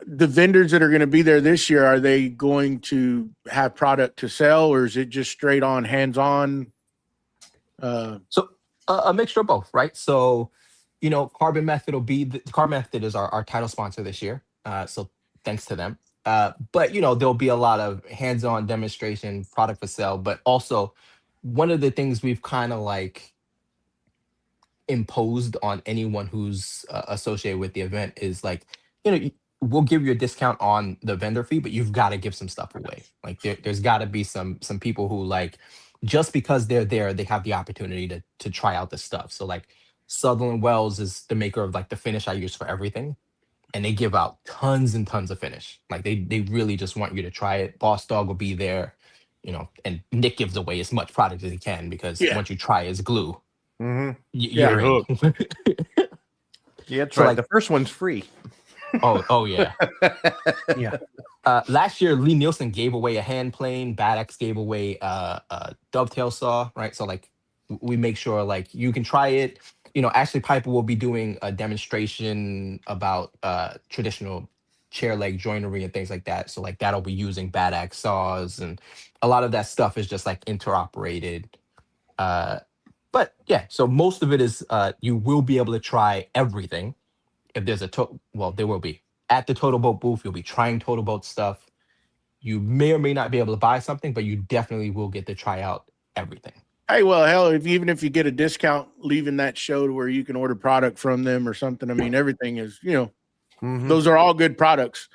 The vendors that are going to be there this year, are they going to have product to sell, or is it just straight on hands-on?
So a mixture of both, right? So, Carbon Method will be Carbon Method is our title sponsor this year. So thanks to them. But there'll be a lot of hands-on demonstration, product for sale. But also, one of the things we've kind of like imposed on anyone who's associated with the event is like, we'll give you a discount on the vendor fee, but you've got to give some stuff away. Like there's got to be some people who like, just because they're there, they have the opportunity to try out the stuff. So like Sutherland Wells is the maker of like the finish I use for everything. And they give out tons and tons of finish. Like they really just want you to try it. Boss Dog will be there, and Nick gives away as much product as he can because once you try his glue,
Mm-hmm.
you're in.
Yeah, that's
So,
right.
like-
The first one's free.
Oh yeah.
Yeah.
Last year, Lee Nielsen gave away a hand plane. Bad X gave away a dovetail saw, right? So like we make sure like you can try it. Ashley Piper will be doing a demonstration about traditional chair leg joinery and things like that. So like that'll be using Bad X saws, and a lot of that stuff is just like interoperated. But yeah, so most of it is you will be able to try everything. If there's there will be. At the Total Boat booth, you'll be trying Total Boat stuff. You may or may not be able to buy something, but you definitely will get to try out everything.
Hey, well, hell, even if you get a discount leaving that show to where you can order product from them or something, I mean, everything is,
Mhm.
those are all good products.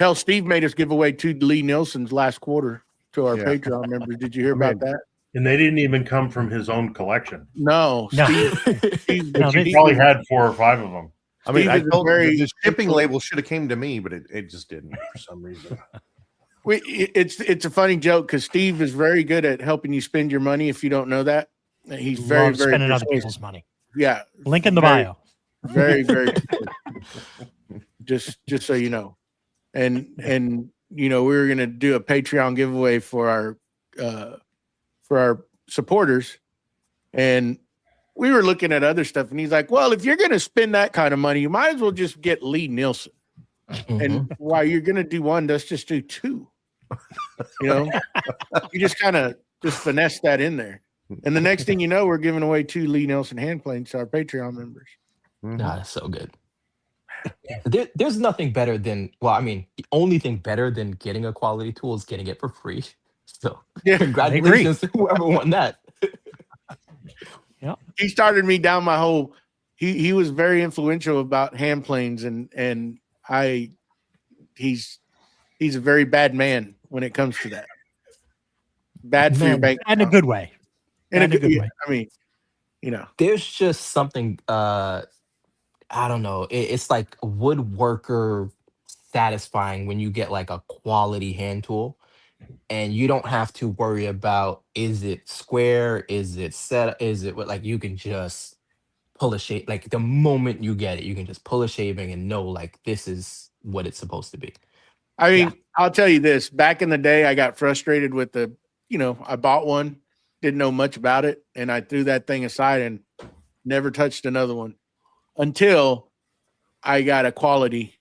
Hell, Steve made us give away 2 Lee Nielsen's last quarter to our
Yeah.
Patreon members. Did you hear about that?
And they didn't even come from his own collection.
No,
No.
Steve
No,
He
they-
probably had 4 or 5 of them.
I mean,
Steve
I
is a
told
very
the shipping
influ-
label should have came to me, but it just didn't for some reason.
It's a funny joke because Steve is very good at helping you spend your money. If you don't know that, he's very,
Love
very
spending other
persuasive.
people's money.
Yeah,
Link in the
Very-
bio.
very, very. just so you know, and we were gonna do a Patreon giveaway for our supporters, and we were looking at other stuff, and he's like, "Well, if you're gonna spend that kind of money, you might as well just get Lee Nielsen." And while you're gonna do one, let's just do 2. You just kind of just finesse that in there. And the next thing you know, we're giving away 2 Lee Nielsen hand planes to our Patreon members.
Mhm.
Nah, that's so good. There's nothing better than, the only thing better than getting a quality tool is getting it for free. So
Yeah,
congratulations to whoever won that.
he started me down my whole. He was very influential about hand planes, and he's a very bad man when it comes to that. Bad for your
Man,
bank
in a
account.
good way.
In a
and a
good
good
way. I mean,
There's just something, I don't know. It's like woodworker satisfying when you get like a quality hand tool and you don't have to worry about, is it square, is it set, is it what, like you can just pull a shave. Like the moment you get it, you can just pull a shaving and know like this is what it's supposed to be.
I mean, I'll tell you this. Back in the day, I got frustrated with I bought one, didn't know much about it, and I threw that thing aside and never touched another one until I got a quality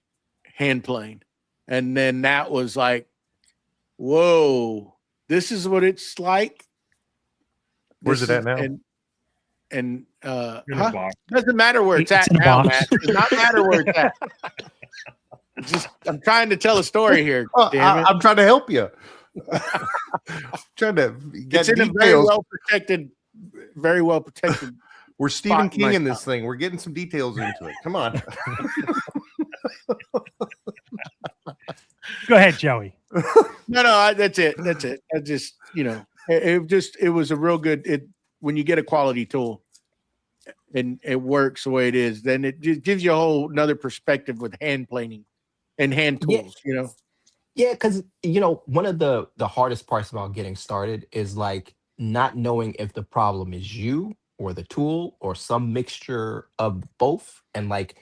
hand plane. And then that was like, whoa, this is what it's like.
Where's it at now?
In a box.
Doesn't matter where it's at
in a
now,
box.
Matt. Does not matter where it's at. I'm trying to tell a story here. Damn it.
I'm trying to help you. Trying to get
It's in a
details.
very well protected.
We're Stephen
spot in my
King in this
shop.
thing. We're getting some details into it. Come on.
Go ahead, Joey.
No, that's it. I just, it was a real good, when you get a quality tool and it works the way it is, then it just gives you a whole another perspective with hand planing and hand tools,
Yeah, because one of the hardest parts about getting started is like not knowing if the problem is you or the tool or some mixture of both. And like,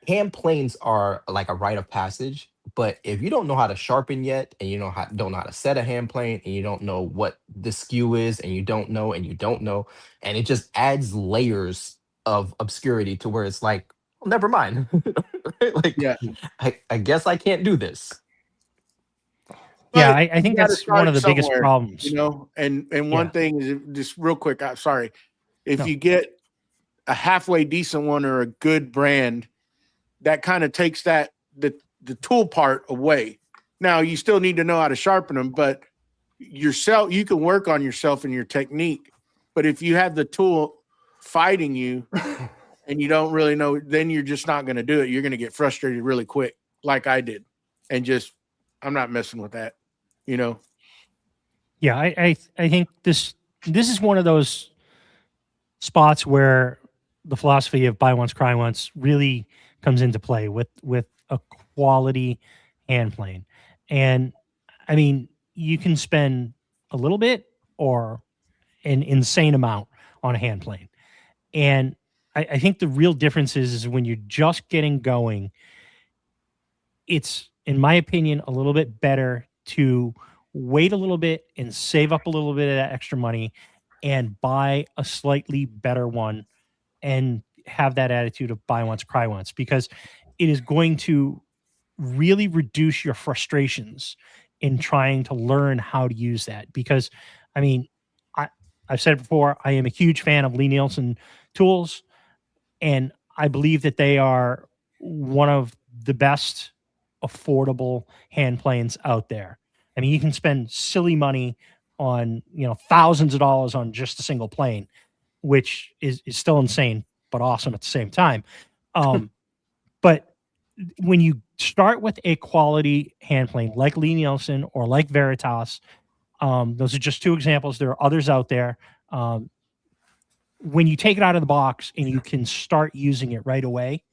hand planes are like a rite of passage. But if you don't know how to sharpen yet, and you don't know how to set a hand plane, and you don't know what the skew is, and you don't know, and it just adds layers of obscurity to where it's like, well, never mind. Like,
Yeah.
I guess I can't do this.
Yeah,
But
I think
you gotta
that's one of the
start
biggest
somewhere,
problems.
And one
Yeah.
thing is just real quick. I'm sorry. If
No.
you get a halfway decent one or a good brand, that kind of takes the tool part away. Now you still need to know how to sharpen them, but you can work on yourself and your technique. But if you have the tool fighting you and you don't really know, then you're just not going to do it. You're going to get frustrated really quick, like I did, and just I'm not messing with that.
Yeah, I think this is one of those spots where the philosophy of buy once, cry once really comes into play with a quality hand plane. And I mean, you can spend a little bit or an insane amount on a hand plane. And I think the real difference is when you're just getting going, it's, in my opinion, a little bit better to wait a little bit and save up a little bit of that extra money and buy a slightly better one and have that attitude of buy once, cry once, because it is going to really reduce your frustrations in trying to learn how to use that. Because, I mean, I've said it before, I am a huge fan of Lee Nielsen tools, and I believe that they are one of the best affordable hand planes out there. I mean, you can spend silly money on, thousands of dollars on just a single plane, which is still insane, but awesome at the same time. But when you start with a quality hand plane like Lee Nielsen or like Veritas, those are just two examples. There are others out there. When you take it out of the box and you can start using it right away,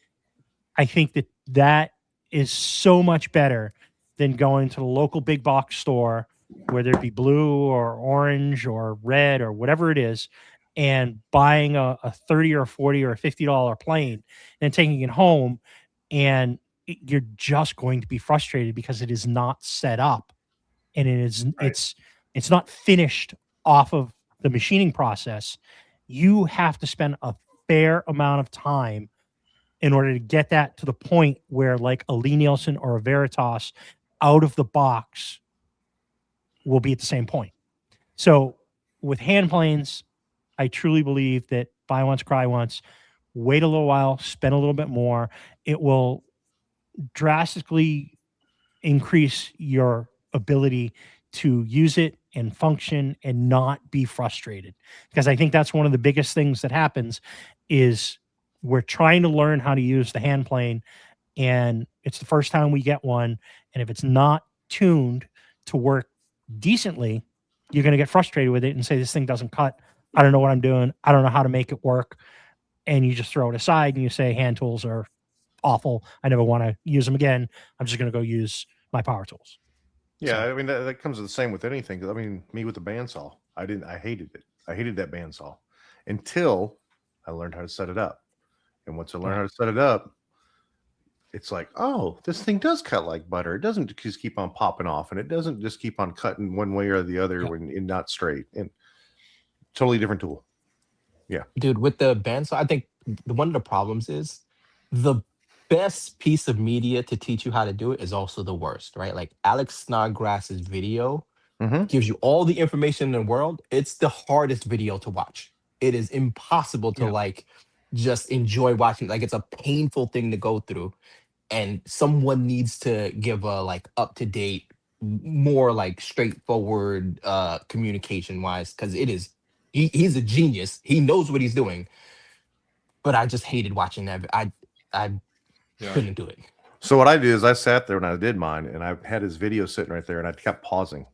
I think that is so much better than going to the local big box store, whether it be blue or orange or red or whatever it is, and buying a $30 or $40 or $50 plane and taking it home, and you're just going to be frustrated because it is not set up, and it's not finished off of the machining process. You have to spend a fair amount of time in order to get that to the point where, like a Lee Nielsen or a Veritas out of the box will be at the same point. So with hand planes, I truly believe that buy once, cry once, wait a little while, spend a little bit more. It will drastically increase your ability to use it and function and not be frustrated. Because I think that's one of the biggest things that happens is we're trying to learn how to use the hand plane, and it's the first time we get one. And if it's not tuned to work decently, you're going to get frustrated with it and say, this thing doesn't cut. I don't know what I'm doing. I don't know how to make it work. And you just throw it aside and you say hand tools are awful. I never want to use them again. I'm just going to go use my power tools.
Yeah, I mean that comes the same with anything. 'Cause, I mean, me with the bandsaw, I hated it. I hated that bandsaw until I learned how to set it up. And once I learned how to set it up, it's like, oh, this thing does cut like butter. It doesn't just keep on popping off, and it doesn't just keep on cutting one way or the other when it's not straight. And totally different tool. Yeah,
Dude, with the bandsaw, I think one of the problems is the best piece of media to teach you how to do it is also the worst, right? Like Alex Snodgrass's video
Mm-hmm.
gives you all the information in the world. It's the hardest video to watch. It is impossible to like just enjoy watching. Like it's a painful thing to go through. And someone needs to give a like up to date, more like straightforward communication wise, because it is he's a genius. He knows what he's doing. But I just hated watching that. I couldn't do it.
So what I did is I sat there when I did mine, and I had his video sitting right there, and I kept pausing.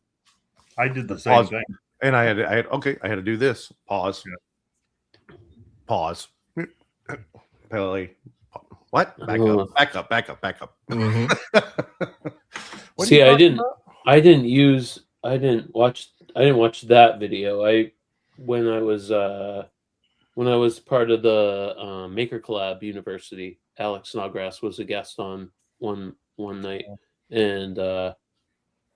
I did the same thing.
And I had to do this. Pause.
Yeah.
Pause. Play. What? Back up.
Mhm.
What are
See,
you
I
talking
didn't
about?
I didn't watch that video. When I was part of the Maker Collab University, Alex Snodgrass was a guest on one night, and I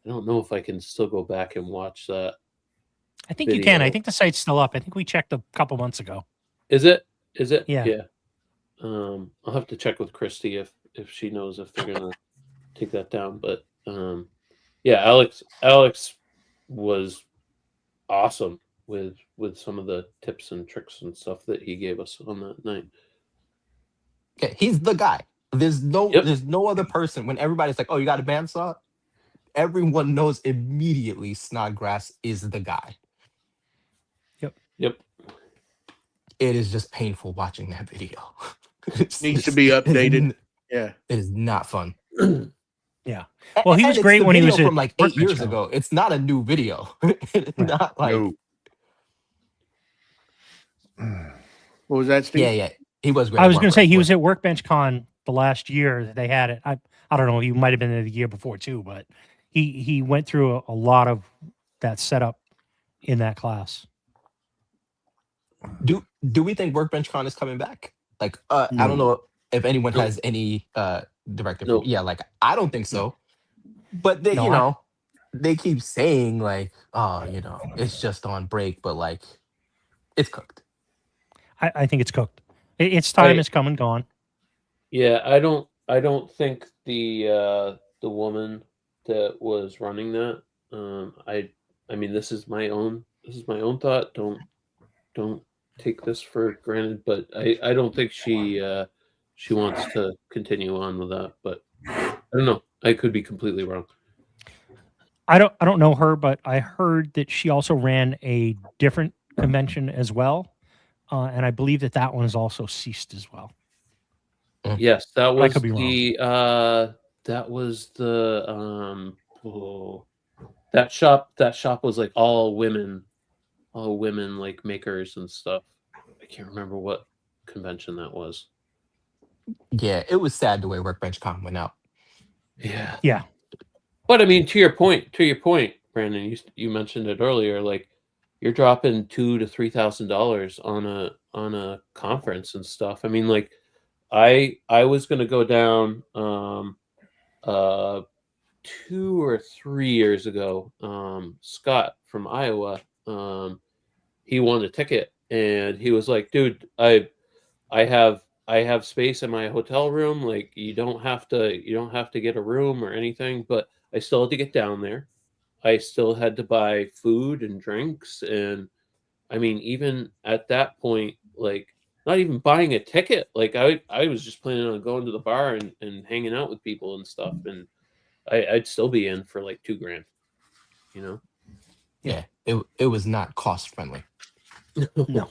don't know if I can still go back and watch that.
I think you can. I
Video.
think the site's still up. I think we checked a couple months ago.
Is it?
Yeah.
Yeah. I'll have to check with Christy if she knows if they're gonna take that down. But yeah, Alex was awesome with some of the tips and tricks and stuff that he gave us on that night.
Okay, he's the guy. There's no
Yep.
there's no other person. When everybody's like, "Oh, you got a bandsaw," everyone knows immediately Snodgrass is the guy.
Yep.
It is just painful watching that video. It's-
Needs to
it's-
be
it is
updated.
n-
Yeah.
It is not fun.
Yeah. Well, he was
And it's
great
the
when he
video
was at
from like 8 years
Workbench
ago. It's not a new video. It's not like
No.
What was that, Steve?
yeah. He was great.
I
at
was going to say he
Work-
was at Workbench Con the last year that they had it. I don't know. He might have been there the year before too, but he went through a lot of that setup in that class.
Do we think Workbench Con is coming back? Like, I
No.
don't know if anyone
No.
has any directive.
No.
Yeah, like I don't think so. But they,
No,
they keep saying like, oh, it's just on break, but like, it's cooked.
I think it's cooked. Its time
I-
has come and gone.
Yeah, I don't think the woman that was running that. I mean, this is my own thought. Don't take this for granted, but I don't think she wants to continue on with that. But I don't know. I could be completely wrong.
I don't know her, but I heard that she also ran a different convention as well, and I believe that one is also ceased as well.
Yes, that
I
was
could be wrong.
That shop was like all women like makers and stuff. I can't remember what convention that was.
Yeah, it was sad the way Workbench Con went out.
Yeah.
Yeah.
But I mean, to your point, Brandon, you mentioned it earlier. Like, you're dropping $2,000 to $3,000 on a conference and stuff. I mean, like, I was gonna go down 2 or 3 years ago. Scott from Iowa, he won a ticket, and he was like, "Dude, I have space in my hotel room. Like, you don't have to get a room or anything, but I still had to get down there. I still had to buy food and drinks, and I mean, even at that point, like, not even buying a ticket. Like, I was just planning on going to the bar and hanging out with people and stuff, and I'd still be in for like $2,000,
Yeah, it was not cost friendly.
No.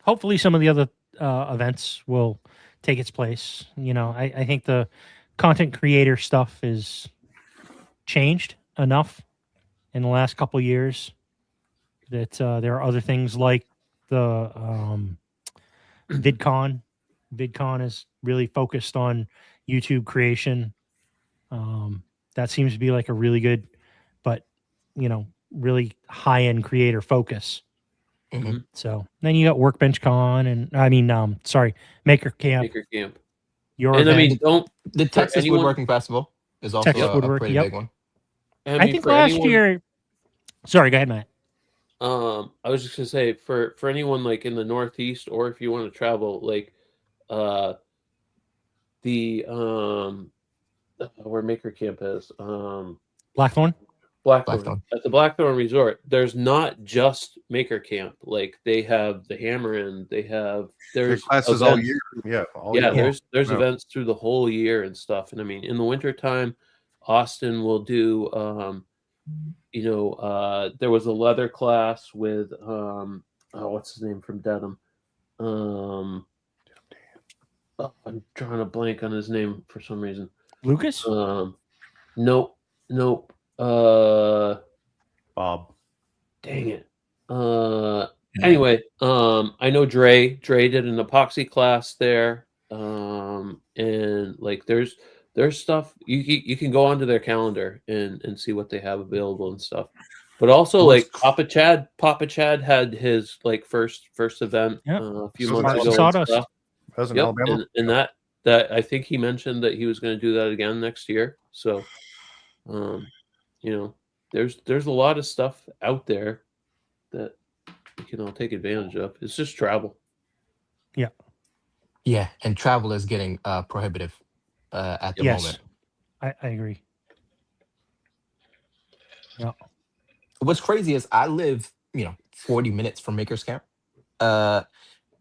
Hopefully, some of the other events will take its place. I think the content creator stuff is changed enough in the last couple of years that there are other things like the VidCon. VidCon is really focused on YouTube creation. That seems to be like a really good, but really high end creator focus.
Mhm.
So then you got Workbench Con and Maker Camp.
Maker Camp.
Your
And I mean,
event.
don't
The Texas
anyone-
Woodworking Festival is also
Texas
a
Woodworking,
pretty
yep.
big one.
I
I
mean,
think
for
last
anyone,
year. Sorry, go ahead, Matt.
I was just gonna say for anyone like in the Northeast, or if you want to travel, like the where Maker Camp is,
Blackthorn.
Blackthorn. At the Blackthorn Resort, there's not just Maker Camp. Like they have the Hammer In, there's
There's classes all
events.
year. Yeah, all
Yeah,
year.
there's
Yeah.
events through the whole year and stuff. And I mean, in the wintertime, Austin will do there was a leather class with what's his name from Dedham? I'm drawing a blank on his name for some reason.
Lucas.
Nope.
Bob.
Dang it. Anyway, I know Dre did an epoxy class there. And like there's stuff you can go onto their calendar and see what they have available and stuff. But also like Papa Chad had his like first event a few
So
months
that's
ago. And
Sawdust.
stuff.
That was in
Yep,
Alabama.
and that I think he mentioned that he was going to do that again next year. So, there's a lot of stuff out there that you can all take advantage of. It's just travel.
Yeah, and travel is getting prohibitive at the
Yes.
moment.
I agree. Yeah.
What's crazy is I live, 40 minutes from Maker's Camp.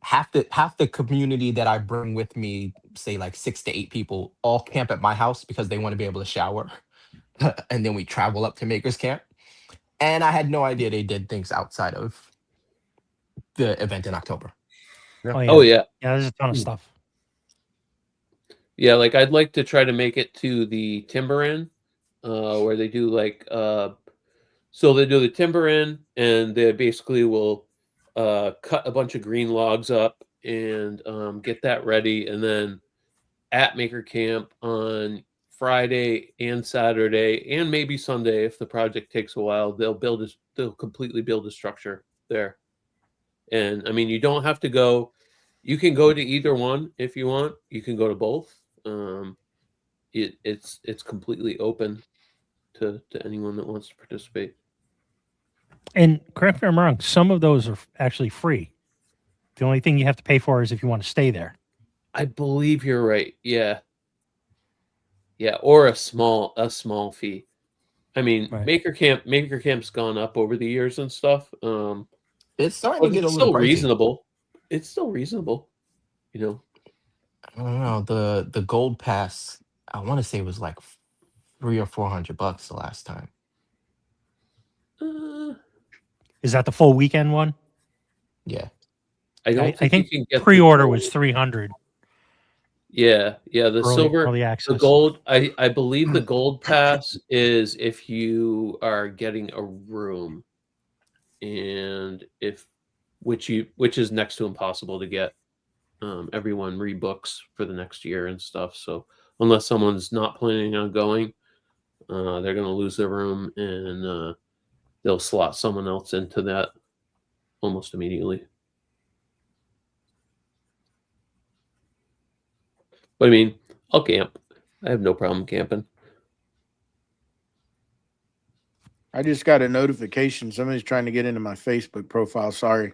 Half the community that I bring with me, say like 6 to 8 people, all camp at my house because they want to be able to shower. And then we travel up to Maker's Camp. And I had no idea they did things outside of the event in October.
Oh yeah.
Yeah, there's a ton of stuff.
Yeah, like I'd like to try to make it to the Timber Inn, where they do like so they do the Timber Inn and they basically will cut a bunch of green logs up and get that ready, and then at Maker Camp on Friday and Saturday and maybe Sunday, if the project takes a while, they'll completely build a structure there. And I mean, you don't have to go. You can go to either one if you want. You can go to both. It's completely open to anyone that wants to participate.
And correct me if I'm wrong, some of those are actually free. The only thing you have to pay for is if you want to stay there.
I believe you're right. Yeah. Yeah, or a small fee. I mean,
Right.
Maker Camp's gone up over the years and stuff.
It's starting
But
to get a
it's
little
still
pricey.
reasonable. It's still reasonable,
I don't know. The gold pass, I want to say, was like $300 or $400 the last time.
Is that the full weekend one?
Yeah.
I don't
I think
you can get the
pre-order
gold.
was 300.
Yeah, the silver,
early
the
access.
gold. I believe the gold pass is if you are getting a room, and which is next to impossible to get. Everyone rebooks for the next year and stuff. So unless someone's not planning on going, they're going to lose their room, and they'll slot someone else into that almost immediately. But I mean, I'll camp. I have no problem camping.
I just got a notification. Somebody's trying to get into my Facebook profile. Sorry.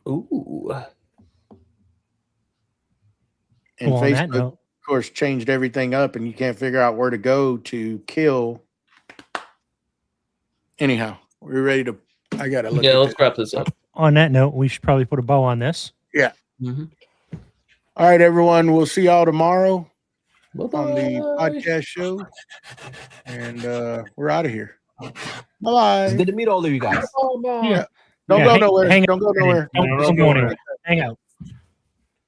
Ooh.
And
Well, on that
Facebook,
note,
of course, changed everything up, and you can't figure out where to go to kill. Anyhow, we're ready to. I gotta look.
Yeah,
at
let's
this.
wrap this up.
on that note, we should probably put a bow on this.
Mm-hmm.
All right, everyone. We'll see y'all tomorrow
Bye-bye.
on the podcast show, and we're out of here. Bye
It's
bye.
good to meet all of you guys.
Don't
Yeah,
go nowhere.
hang
Don't go
out.
nowhere.
Don't go anywhere. Hang out.